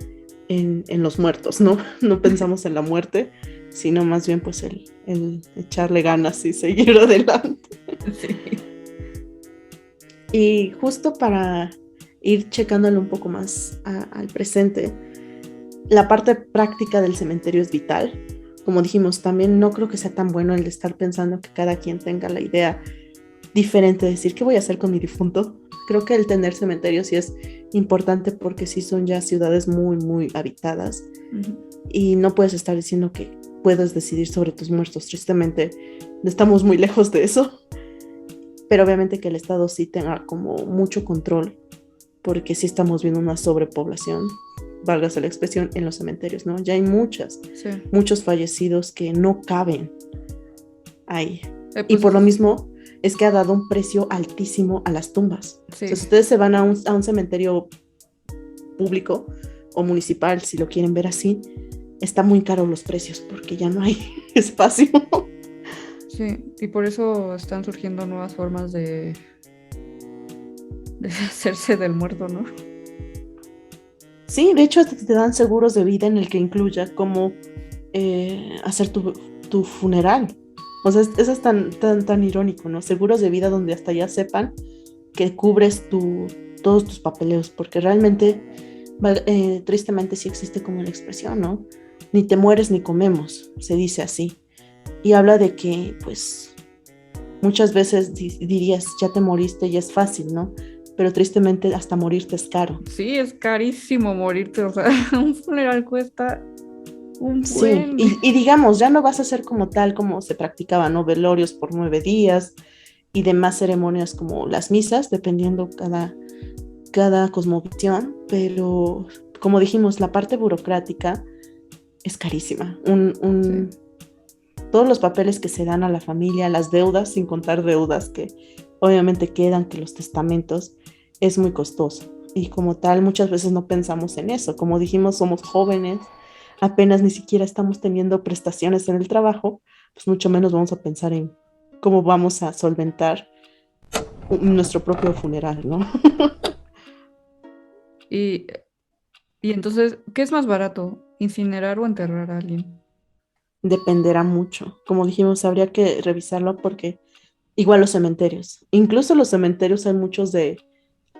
en los muertos, ¿no? No pensamos en la muerte, sino más bien pues el echarle ganas y seguir adelante. Sí. Y justo para ir checándolo un poco más al presente, la parte práctica del cementerio es vital. Como dijimos, también no creo que sea tan bueno el de estar pensando que cada quien tenga la idea diferente de decir qué voy a hacer con mi difunto. Creo que el tener cementerios sí es importante porque sí son ya ciudades muy, muy habitadas Ujú. y no puedes estar diciendo que puedes decidir sobre tus muertos. Tristemente, estamos muy lejos de eso, pero obviamente que el Estado sí tenga como mucho control porque sí estamos viendo una sobrepoblación, válgase la expresión, en los cementerios, ¿no? Ya hay Sí. muchos fallecidos que no caben ahí. Y por lo Pues mismo es que ha dado un precio altísimo a las tumbas. O sea, sí. si ustedes se van a un cementerio público o municipal, si lo quieren ver así, está muy caro los precios porque ya no hay espacio. Sí, y por eso están surgiendo nuevas formas de hacerse del muerto, ¿no? Sí, de hecho te dan seguros de vida en el que incluya cómo hacer tu funeral. O sea, eso es tan irónico, ¿no? Seguros de vida donde hasta ya sepan que cubres todos tus papeleos, porque realmente, tristemente sí existe como la expresión, ¿no? Ni te mueres ni comemos, se dice así. Y habla de que, pues, muchas veces dirías, ya te moriste y es fácil, ¿no? Pero tristemente hasta morirte es caro. Sí, es carísimo morirte, o sea, un funeral cuesta un Sí, buen. y digamos, ya no vas a ser como tal como se practicaba, ¿no? Velorios por 9 días y demás ceremonias como las misas, dependiendo cada cosmovisión, pero como dijimos, la parte burocrática es carísima. Sí, Todos los papeles que se dan a la familia, las deudas, sin contar deudas que obviamente quedan, que los testamentos, es muy costoso. Y como tal, muchas veces no pensamos en eso. Como dijimos, somos jóvenes, apenas ni siquiera estamos teniendo prestaciones en el trabajo, pues mucho menos vamos a pensar en cómo vamos a solventar nuestro propio funeral, ¿no? y, y entonces, ¿qué es más barato? ¿Incinerar o enterrar a alguien? Dependerá mucho. Como dijimos, habría que revisarlo porque igual los cementerios, incluso los cementerios hay muchos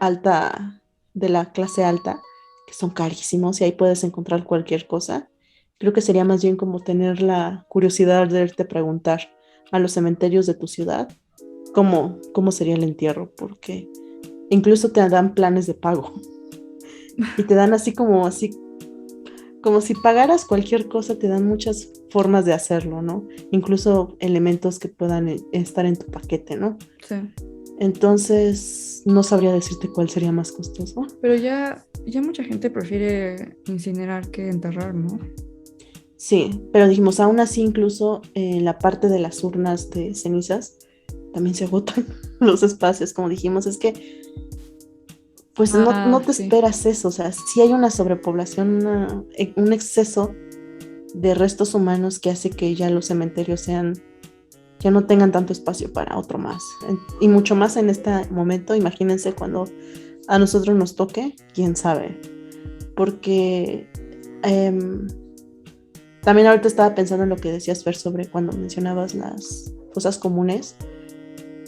alta, de la clase alta, que son carísimos y ahí puedes encontrar cualquier cosa. Creo que sería más bien como tener la curiosidad de irte a preguntar a los cementerios de tu ciudad cómo sería el entierro, porque incluso te dan planes de pago y te dan como si pagaras cualquier cosa, te dan muchas formas de hacerlo, ¿no? Incluso elementos que puedan estar en tu paquete, ¿no? Sí, Entonces, no sabría decirte cuál sería más costoso. pero ya mucha gente prefiere incinerar que enterrar, ¿no? Sí, pero dijimos, aún así, incluso en la parte de las urnas de cenizas, también se agotan los espacios, como dijimos, es que pues no Ah, te sí, esperas eso, o sea, sí hay una sobrepoblación, un exceso de restos humanos que hace que ya los cementerios ya no tengan tanto espacio para otro más. Y mucho más en este momento, imagínense cuando a nosotros nos toque, quién sabe, porque em, también ahorita estaba pensando en lo que decías, Fer, sobre cuando mencionabas las fosas comunes.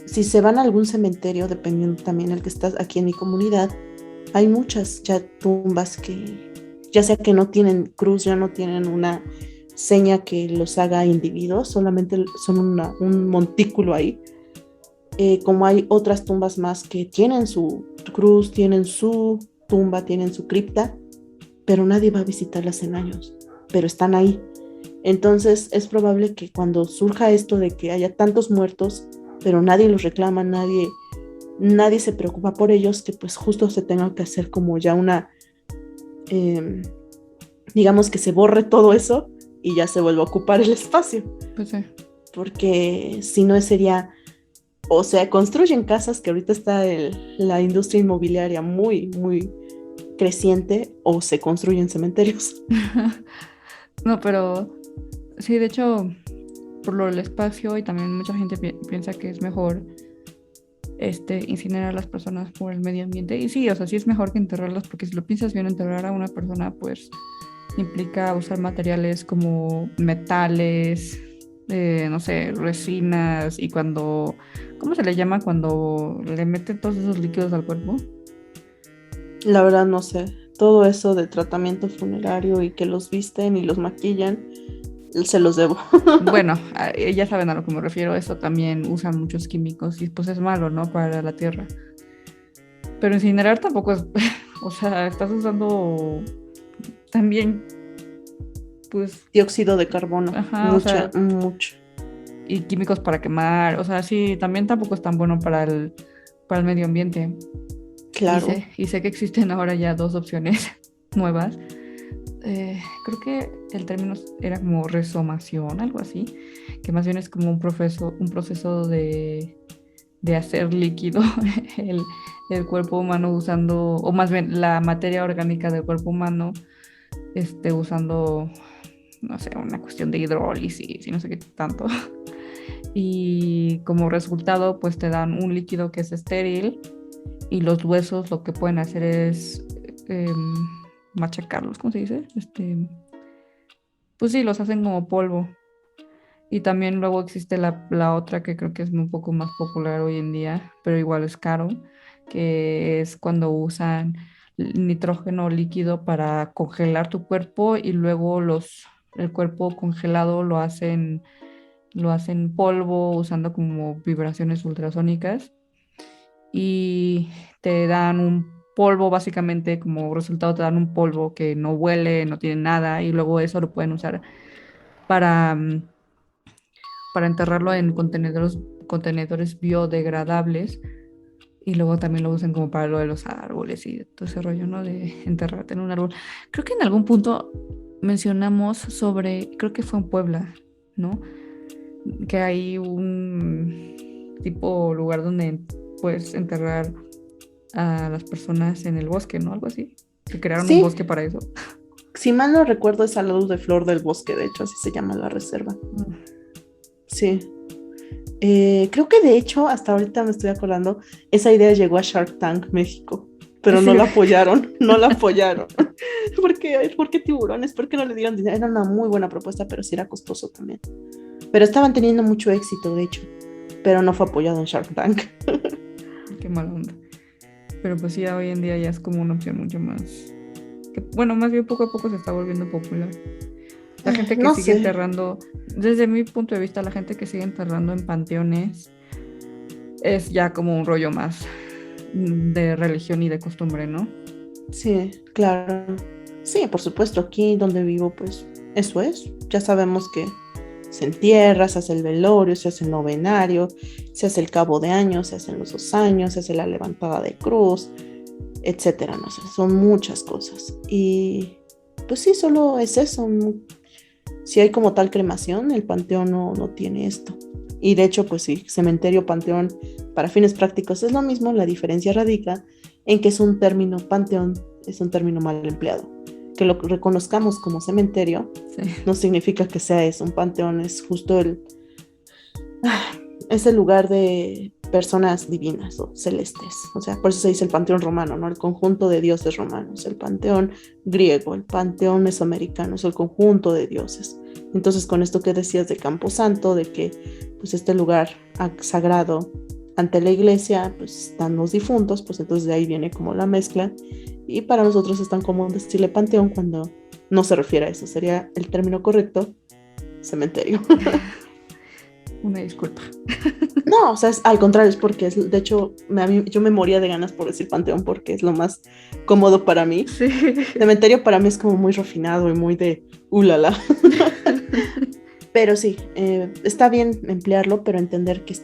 Si se van a algún cementerio, dependiendo también el que estás aquí en mi comunidad, hay muchas ya tumbas que, ya sea que no tienen cruz, ya no tienen una seña que los haga individuos, solamente son un montículo ahí. Como hay otras tumbas más que tienen su cruz, tienen su tumba, tienen su cripta, pero nadie va a visitarlas en años, pero están ahí. Entonces es probable que cuando surja esto de que haya tantos muertos, pero nadie los reclama, nadie se preocupa por ellos, que pues justo se tenga que hacer como ya eh, digamos que se borre todo eso y ya se vuelva a ocupar el espacio, pues sí. porque si no sería o sea, construyen casas, que ahorita está la industria inmobiliaria muy, muy creciente, o se construyen cementerios. No, pero sí, de hecho, por lo del espacio y también mucha gente piensa que es mejor incinerar a las personas por el medio ambiente. Y sí, o sea, sí es mejor que enterrarlas porque si lo piensas bien, enterrar a una persona pues implica usar materiales como metales, no sé, resinas y ¿cómo se le llama cuando le meten todos esos líquidos al cuerpo? La verdad no sé, todo eso de tratamiento funerario y que los visten y los maquillan, se los debo. Bueno, ya saben a lo que me refiero, eso también usan muchos químicos y pues es malo, ¿no? Para la tierra. Pero incinerar tampoco es, o sea, estás usando también, pues, Dióxido de carbono, ajá, o mucha, sea, mucho. y químicos para quemar, o sea, sí, también tampoco es tan bueno para el medio ambiente. Claro. Y sé que existen ahora ya dos opciones nuevas. Creo que el término era como resomación, algo así, que más bien es como un proceso de hacer líquido el, el cuerpo humano usando, o más bien la materia orgánica del cuerpo humano, usando, no sé, una cuestión de hidrólisis y no sé qué tanto. Y como resultado, pues te dan un líquido que es estéril y los huesos lo que pueden hacer es machacarlos, ¿cómo se dice? Pues sí, los hacen como polvo. Y también luego existe la otra que creo que es un poco más popular hoy en día, pero igual es caro, que es cuando usan nitrógeno líquido para congelar tu cuerpo y luego el cuerpo congelado lo hacen polvo usando como vibraciones ultrasónicas y te dan un polvo, básicamente como resultado te dan un polvo que no huele, no tiene nada y luego eso lo pueden usar para, para enterrarlo en contenedores biodegradables y luego también lo usan como para lo de los árboles y todo ese rollo, ¿no? De enterrarte en un árbol. Creo que en algún punto mencionamos sobre, creo que fue en Puebla, ¿no? Que hay un tipo lugar donde puedes enterrar a las personas en el bosque, ¿no? Algo así. Que crearon un Sí, bosque para eso. si mal no recuerdo es a la luz de Flor del Bosque, de hecho, así se llama la reserva. Sí. Creo que de hecho, hasta ahorita me estoy acordando, esa idea llegó a Shark Tank México, pero no Sí, la apoyaron, no la apoyaron. ¿Por qué tiburones? ¿Por qué no le dieron dinero? Era una muy buena propuesta, pero sí era costoso también. Pero estaban teniendo mucho éxito, de hecho, pero no fue apoyado en Shark Tank. qué mala onda. Pero pues sí, hoy en día ya es como una opción mucho más. Bueno, más bien poco a poco se está volviendo popular. La gente que No sigue sé. enterrando, desde mi punto de vista, la gente que sigue enterrando en panteones es ya como un rollo más de religión y de costumbre, ¿no? Sí, claro. Sí, por supuesto, aquí donde vivo, pues eso es. Ya sabemos que se entierra, se hace el velorio, se hace el novenario, se hace el cabo de año, se hacen los 2 años, se hace la levantada de cruz, etcétera. No sé, son muchas cosas. Y pues sí, solo es eso. Si hay como tal cremación, el panteón no tiene esto. Y de hecho, pues sí, cementerio, panteón, para fines prácticos es lo mismo, la diferencia radica en que es un término, panteón es un término mal empleado. Que lo reconozcamos como cementerio Sí. no significa que sea eso, un panteón es justo es el lugar de personas divinas o celestes. O sea, por eso se dice el panteón romano, ¿no? El conjunto de dioses romanos, el panteón griego, el panteón mesoamericano, es el conjunto de dioses. Entonces, con esto que decías de Camposanto, de que pues este lugar sagrado ante la iglesia, pues están los difuntos, pues entonces de ahí viene como la mezcla. Y para nosotros es tan común decirle panteón cuando no se refiere a eso, sería el término correcto, cementerio. Una disculpa. No, o sea, al contrario, es porque de hecho, yo me moría de ganas por decir panteón porque es lo más cómodo para mí. Sí. Cementerio para mí es como muy refinado y muy de ulala. Pero sí, está bien emplearlo, pero entender que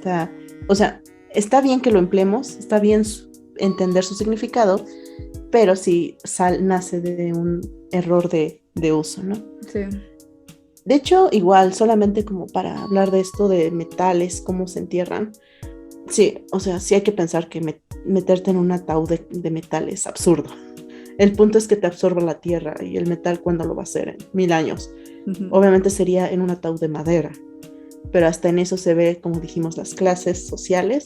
o sea, está bien que lo empleemos, está bien entender su significado, pero sí nace de un error de uso, ¿no? Sí. De hecho, igual, solamente como para hablar de esto de metales, cómo se entierran, Sí, o sea, sí hay que pensar que meterte en un ataúd de metal es absurdo. El punto es que te absorba la tierra y el metal, ¿cuándo lo va a hacer? En 1000 años. Ujú. Obviamente sería en un ataúd de madera, pero hasta en eso se ve, como dijimos, las clases sociales.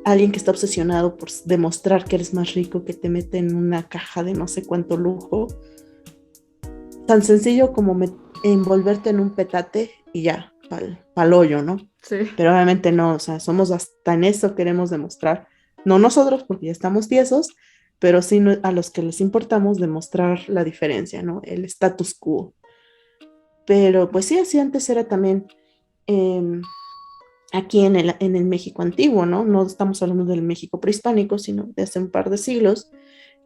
Alguien que está obsesionado por demostrar que eres más rico, que te mete en una caja de no sé cuánto lujo, tan sencillo como envolverte en un petate y ya, pa'l hoyo, ¿no? Sí. Pero obviamente no, o sea, somos hasta en eso queremos demostrar, no nosotros porque ya estamos tiesos, pero sí a los que les importamos demostrar la diferencia, ¿no? El status quo. Pero pues sí, así antes era también eh, aquí en el México antiguo, ¿no? No estamos hablando del México prehispánico, sino de hace un par de siglos,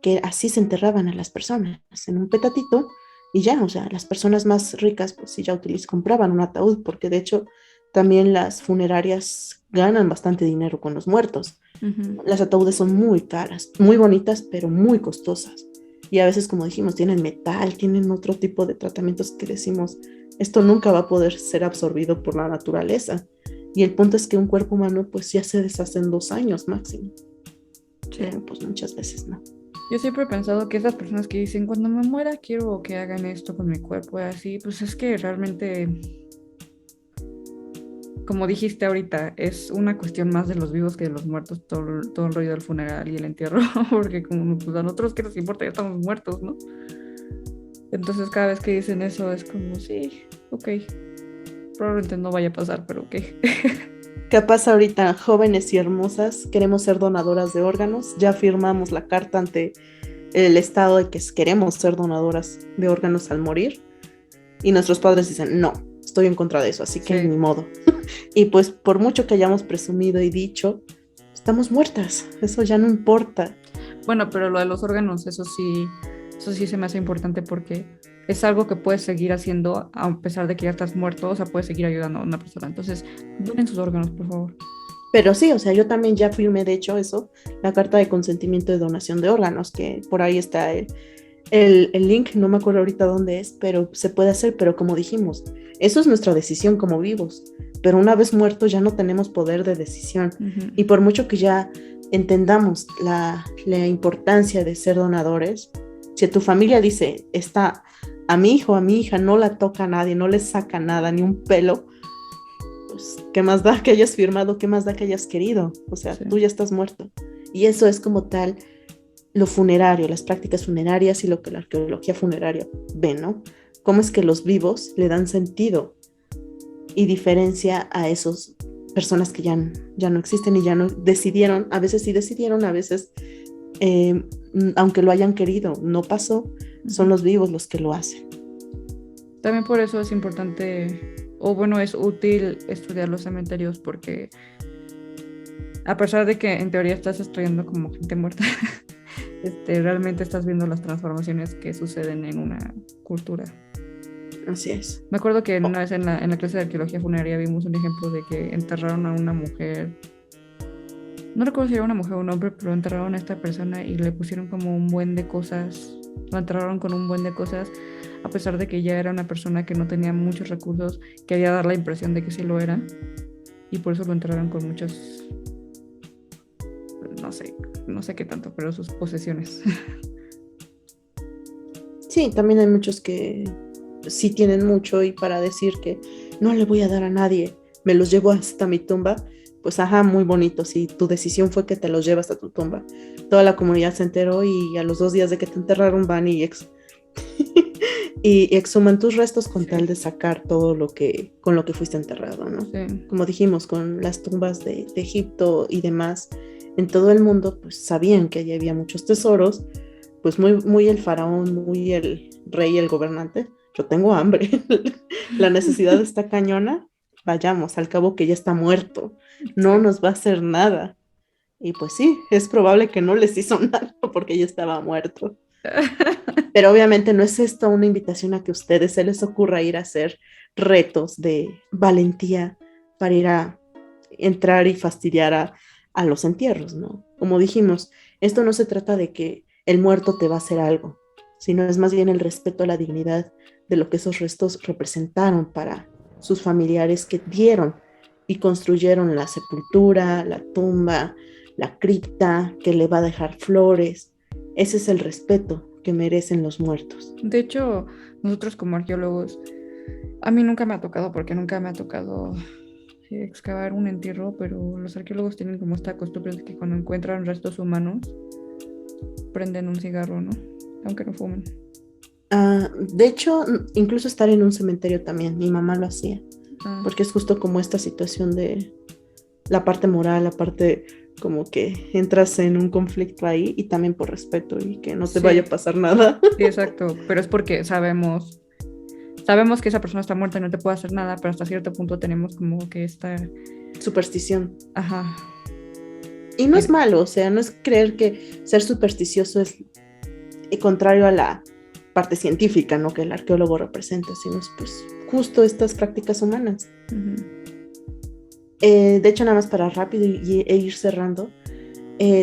que así se enterraban a las personas, en un petatito, y ya, o sea, las personas más ricas, pues sí, ya compraban un ataúd, porque de hecho también las funerarias ganan bastante dinero con los muertos. Ujú. Las ataúdes son muy caras, muy bonitas, pero muy costosas. Y a veces, como dijimos, tienen metal, tienen otro tipo de tratamientos que decimos, esto nunca va a poder ser absorbido por la naturaleza. Y el punto es que un cuerpo humano pues ya se deshace en 2 años máximo, Sí. pero pues muchas veces no. Yo siempre he pensado que esas personas que dicen, cuando me muera quiero que hagan esto con mi cuerpo y así, pues es que realmente, como dijiste ahorita, es una cuestión más de los vivos que de los muertos, todo el rollo del funeral y el entierro, porque como pues a nosotros qué nos importa, ya estamos muertos, ¿no? Entonces cada vez que dicen eso es como, sí, ok, probablemente no vaya a pasar, pero ok. Capaz ahorita, jóvenes y hermosas, queremos ser donadoras de órganos, ya firmamos la carta ante el Estado de que queremos ser donadoras de órganos al morir, y nuestros padres dicen, no, estoy en contra de eso, así que Sí. ni modo. Y pues por mucho que hayamos presumido y dicho, estamos muertas, eso ya no importa. Bueno, pero lo de los órganos, eso sí se me hace importante porque es algo que puedes seguir haciendo a pesar de que ya estás muerto, o sea, puedes seguir ayudando a una persona. Entonces, donen sus órganos, por favor. Pero sí, o sea, yo también ya firmé, de hecho, eso, la carta de consentimiento de donación de órganos, que por ahí está el link, no me acuerdo ahorita dónde es, pero se puede hacer, pero como dijimos, eso es nuestra decisión como vivos, pero una vez muertos ya no tenemos poder de decisión. Ujú. Y por mucho que ya entendamos la importancia de ser donadores, si tu familia dice, está a mi hijo, a mi hija, no la toca a nadie, no le saca nada, ni un pelo, pues, ¿qué más da que hayas firmado? ¿Qué más da que hayas querido? O sea, Sí. tú ya estás muerto. Y eso es como tal lo funerario, las prácticas funerarias y lo que la arqueología funeraria ve, ¿no? Cómo es que los vivos le dan sentido y diferencia a esas personas que ya no existen y ya no decidieron, a veces sí decidieron, a veces, aunque lo hayan querido, no pasó, son Ujú. los vivos los que lo hacen. También por eso es importante, o bueno, es útil estudiar los cementerios porque a pesar de que en teoría estás estudiando como gente muerta, realmente estás viendo las transformaciones que suceden en una cultura. Así es. Me acuerdo que Oh, una vez en la clase de arqueología funeraria vimos un ejemplo de que enterraron a una mujer, no recuerdo si era una mujer o un hombre, pero enterraron a esta persona y le pusieron como un buen de cosas, lo enterraron con un buen de cosas, a pesar de que ya era una persona que no tenía muchos recursos, quería dar la impresión de que sí lo era, y por eso lo enterraron con muchos, no sé, no sé qué tanto, pero sus posesiones. sí, también hay muchos que sí tienen mucho y para decir que no le voy a dar a nadie, me los llevo hasta mi tumba, pues ajá, muy bonito, si tu decisión fue que te los llevas a tu tumba. Toda la comunidad se enteró y a los 2 días de que te enterraron van y exhuman tus restos con tal Sí, de sacar todo lo que, con lo que fuiste enterrado, ¿no? sí. Como dijimos, con las tumbas de Egipto y demás, en todo el mundo, pues sabían que allí había muchos tesoros, pues muy, muy el faraón, muy el rey, el gobernante. Yo tengo hambre, la necesidad está cañona, vayamos, al cabo que ya está muerto, no Sí. nos va a hacer nada. Y pues sí, es probable que no les hizo nada porque ya estaba muerto. Pero obviamente no es esto una invitación a que a ustedes se les ocurra ir a hacer retos de valentía para ir a entrar y fastidiar a los entierros, ¿no? Como dijimos, esto no se trata de que el muerto te va a hacer algo, sino es más bien el respeto a la dignidad de lo que esos restos representaron para sus familiares que dieron y construyeron la sepultura, la tumba, la cripta, que le va a dejar flores. Ese es el respeto que merecen los muertos. De hecho, nosotros como arqueólogos, a mí nunca me ha tocado, porque nunca me ha tocado excavar un entierro, pero los arqueólogos tienen como esta costumbre de que cuando encuentran restos humanos, prenden un cigarro, ¿no? Aunque no fumen. De hecho, incluso estar en un cementerio también, mi mamá lo hacía, Ah, porque es justo como esta situación de la parte moral, la parte como que entras en un conflicto ahí y también por respeto y que no te vaya a sí, pasar nada. sí, exacto. Pero es porque sabemos que esa persona está muerta y no te puede hacer nada, pero hasta cierto punto tenemos como que esta, Superstición. ajá, Y no es que- malo, o sea, no es creer que ser supersticioso es contrario a la parte científica, ¿no? Que el arqueólogo representa, sino es pues justo estas prácticas humanas. ujú. De hecho, nada más para rápido e ir cerrando,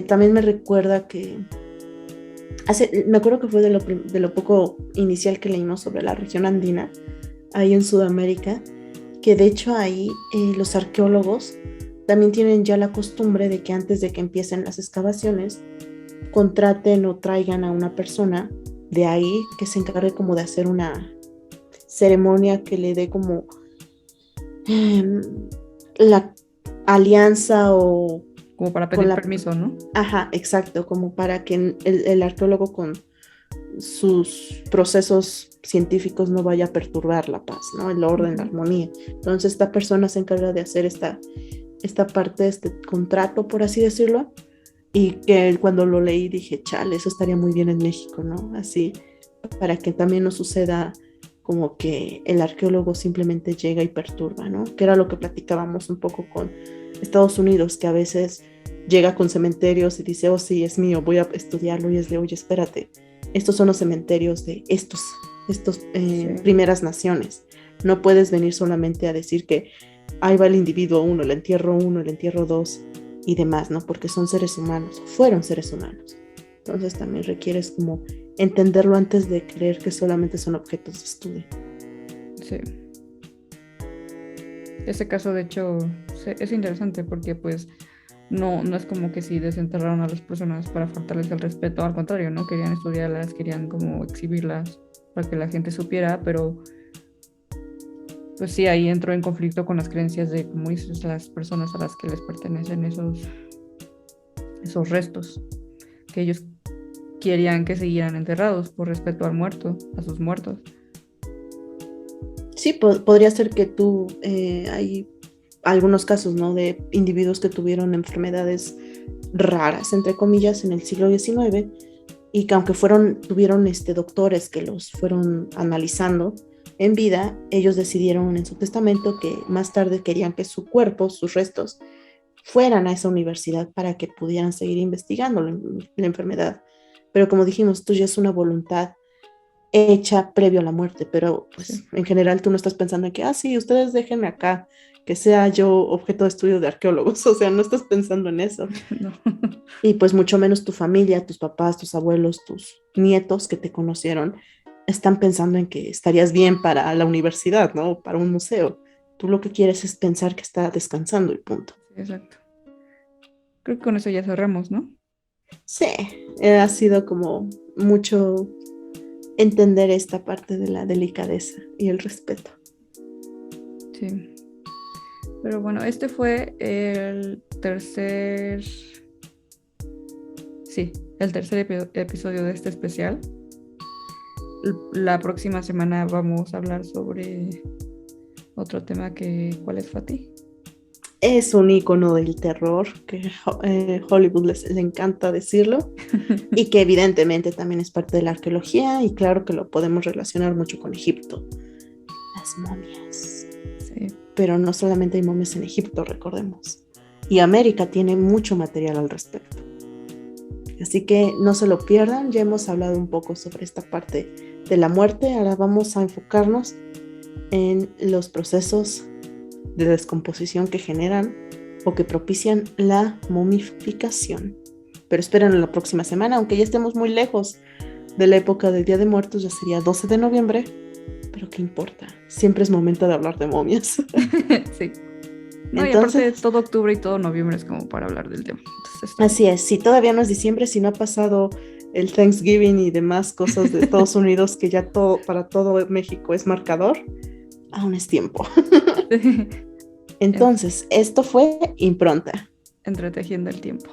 también me recuerda que me acuerdo que fue de lo poco inicial que leímos sobre la región andina, ahí en Sudamérica, que de hecho ahí los arqueólogos también tienen ya la costumbre de que antes de que empiecen las excavaciones, contraten o traigan a una persona de ahí que se encargue como de hacer una ceremonia que le dé como eh, la alianza o Como para con pedir la... permiso, ¿no? Ajá, exacto, como para que el arqueólogo con sus procesos científicos no vaya a perturbar la paz, ¿no? El orden, la armonía. Entonces esta persona se encarga de hacer esta parte, este contrato, por así decirlo, y que cuando lo leí dije, chale, eso estaría muy bien en México, ¿no? Así, para que también no suceda como que el arqueólogo simplemente llega y perturba, ¿no? Que era lo que platicábamos un poco con Estados Unidos, que a veces llega con cementerios y dice, oh sí, es mío, voy a estudiarlo, y es de, oye, espérate, estos son los cementerios de estos Sí, primeras naciones. No puedes venir solamente a decir que ahí va el individuo uno, el entierro dos y demás, ¿no? Porque son seres humanos, fueron seres humanos. Entonces también requieres como entenderlo antes de creer que solamente son objetos de estudio. sí. Este caso, de hecho, es interesante porque pues no es como que si desenterraron a las personas para faltarles el respeto, al contrario, ¿no? Querían estudiarlas, querían como exhibirlas para que la gente supiera, pero pues sí, ahí entró en conflicto con las creencias de, como dices, las personas a las que les pertenecen esos restos, que ellos querían que siguieran enterrados por respeto al muerto, a sus muertos. Sí, podría ser que hay algunos casos, ¿no? De individuos que tuvieron enfermedades raras, entre comillas, en el siglo XIX y que aunque tuvieron doctores que los fueron analizando en vida, ellos decidieron en su testamento que más tarde querían que su cuerpo, sus restos, fueran a esa universidad para que pudieran seguir investigando la enfermedad. Pero como dijimos, esto ya es una voluntad hecha previo a la muerte, pero pues Sí, en general tú no estás pensando en que, sí, ustedes déjenme acá, que sea yo objeto de estudio de arqueólogos, o sea, no estás pensando en eso. no. Y pues mucho menos tu familia, tus papás, tus abuelos, tus nietos que te conocieron, están pensando en que estarías bien para la universidad, ¿no? Para un museo. Tú lo que quieres es pensar que está descansando y punto. Sí, exacto. Creo que con eso ya cerramos, ¿no? Sí, ha sido como mucho entender esta parte de la delicadeza y el respeto. Sí. Pero bueno, este fue sí, el tercer episodio de este especial. La próxima semana vamos a hablar sobre otro tema ¿cuál es, Fati? Es un icono del terror que Hollywood le encanta decirlo y que evidentemente también es parte de la arqueología y claro que lo podemos relacionar mucho con Egipto. Las momias. Sí, Pero no solamente hay momias en Egipto, recordemos. Y América tiene mucho material al respecto. Así que no se lo pierdan, ya hemos hablado un poco sobre esta parte de la muerte, ahora vamos a enfocarnos en los procesos de descomposición que generan o que propician la momificación. Pero esperen la próxima semana, aunque ya estemos muy lejos de la época del Día de Muertos, ya sería 12 de noviembre, pero qué importa, siempre es momento de hablar de momias. sí. No, y aparte Entonces, todo octubre y todo noviembre es como para hablar del tema. Entonces está así es, si todavía no es diciembre, si no ha pasado el Thanksgiving y demás cosas de Estados Unidos, que ya todo, para todo México es marcador, aún es tiempo. bien. Entonces, esto fue Impronta. Entretejiendo el tiempo.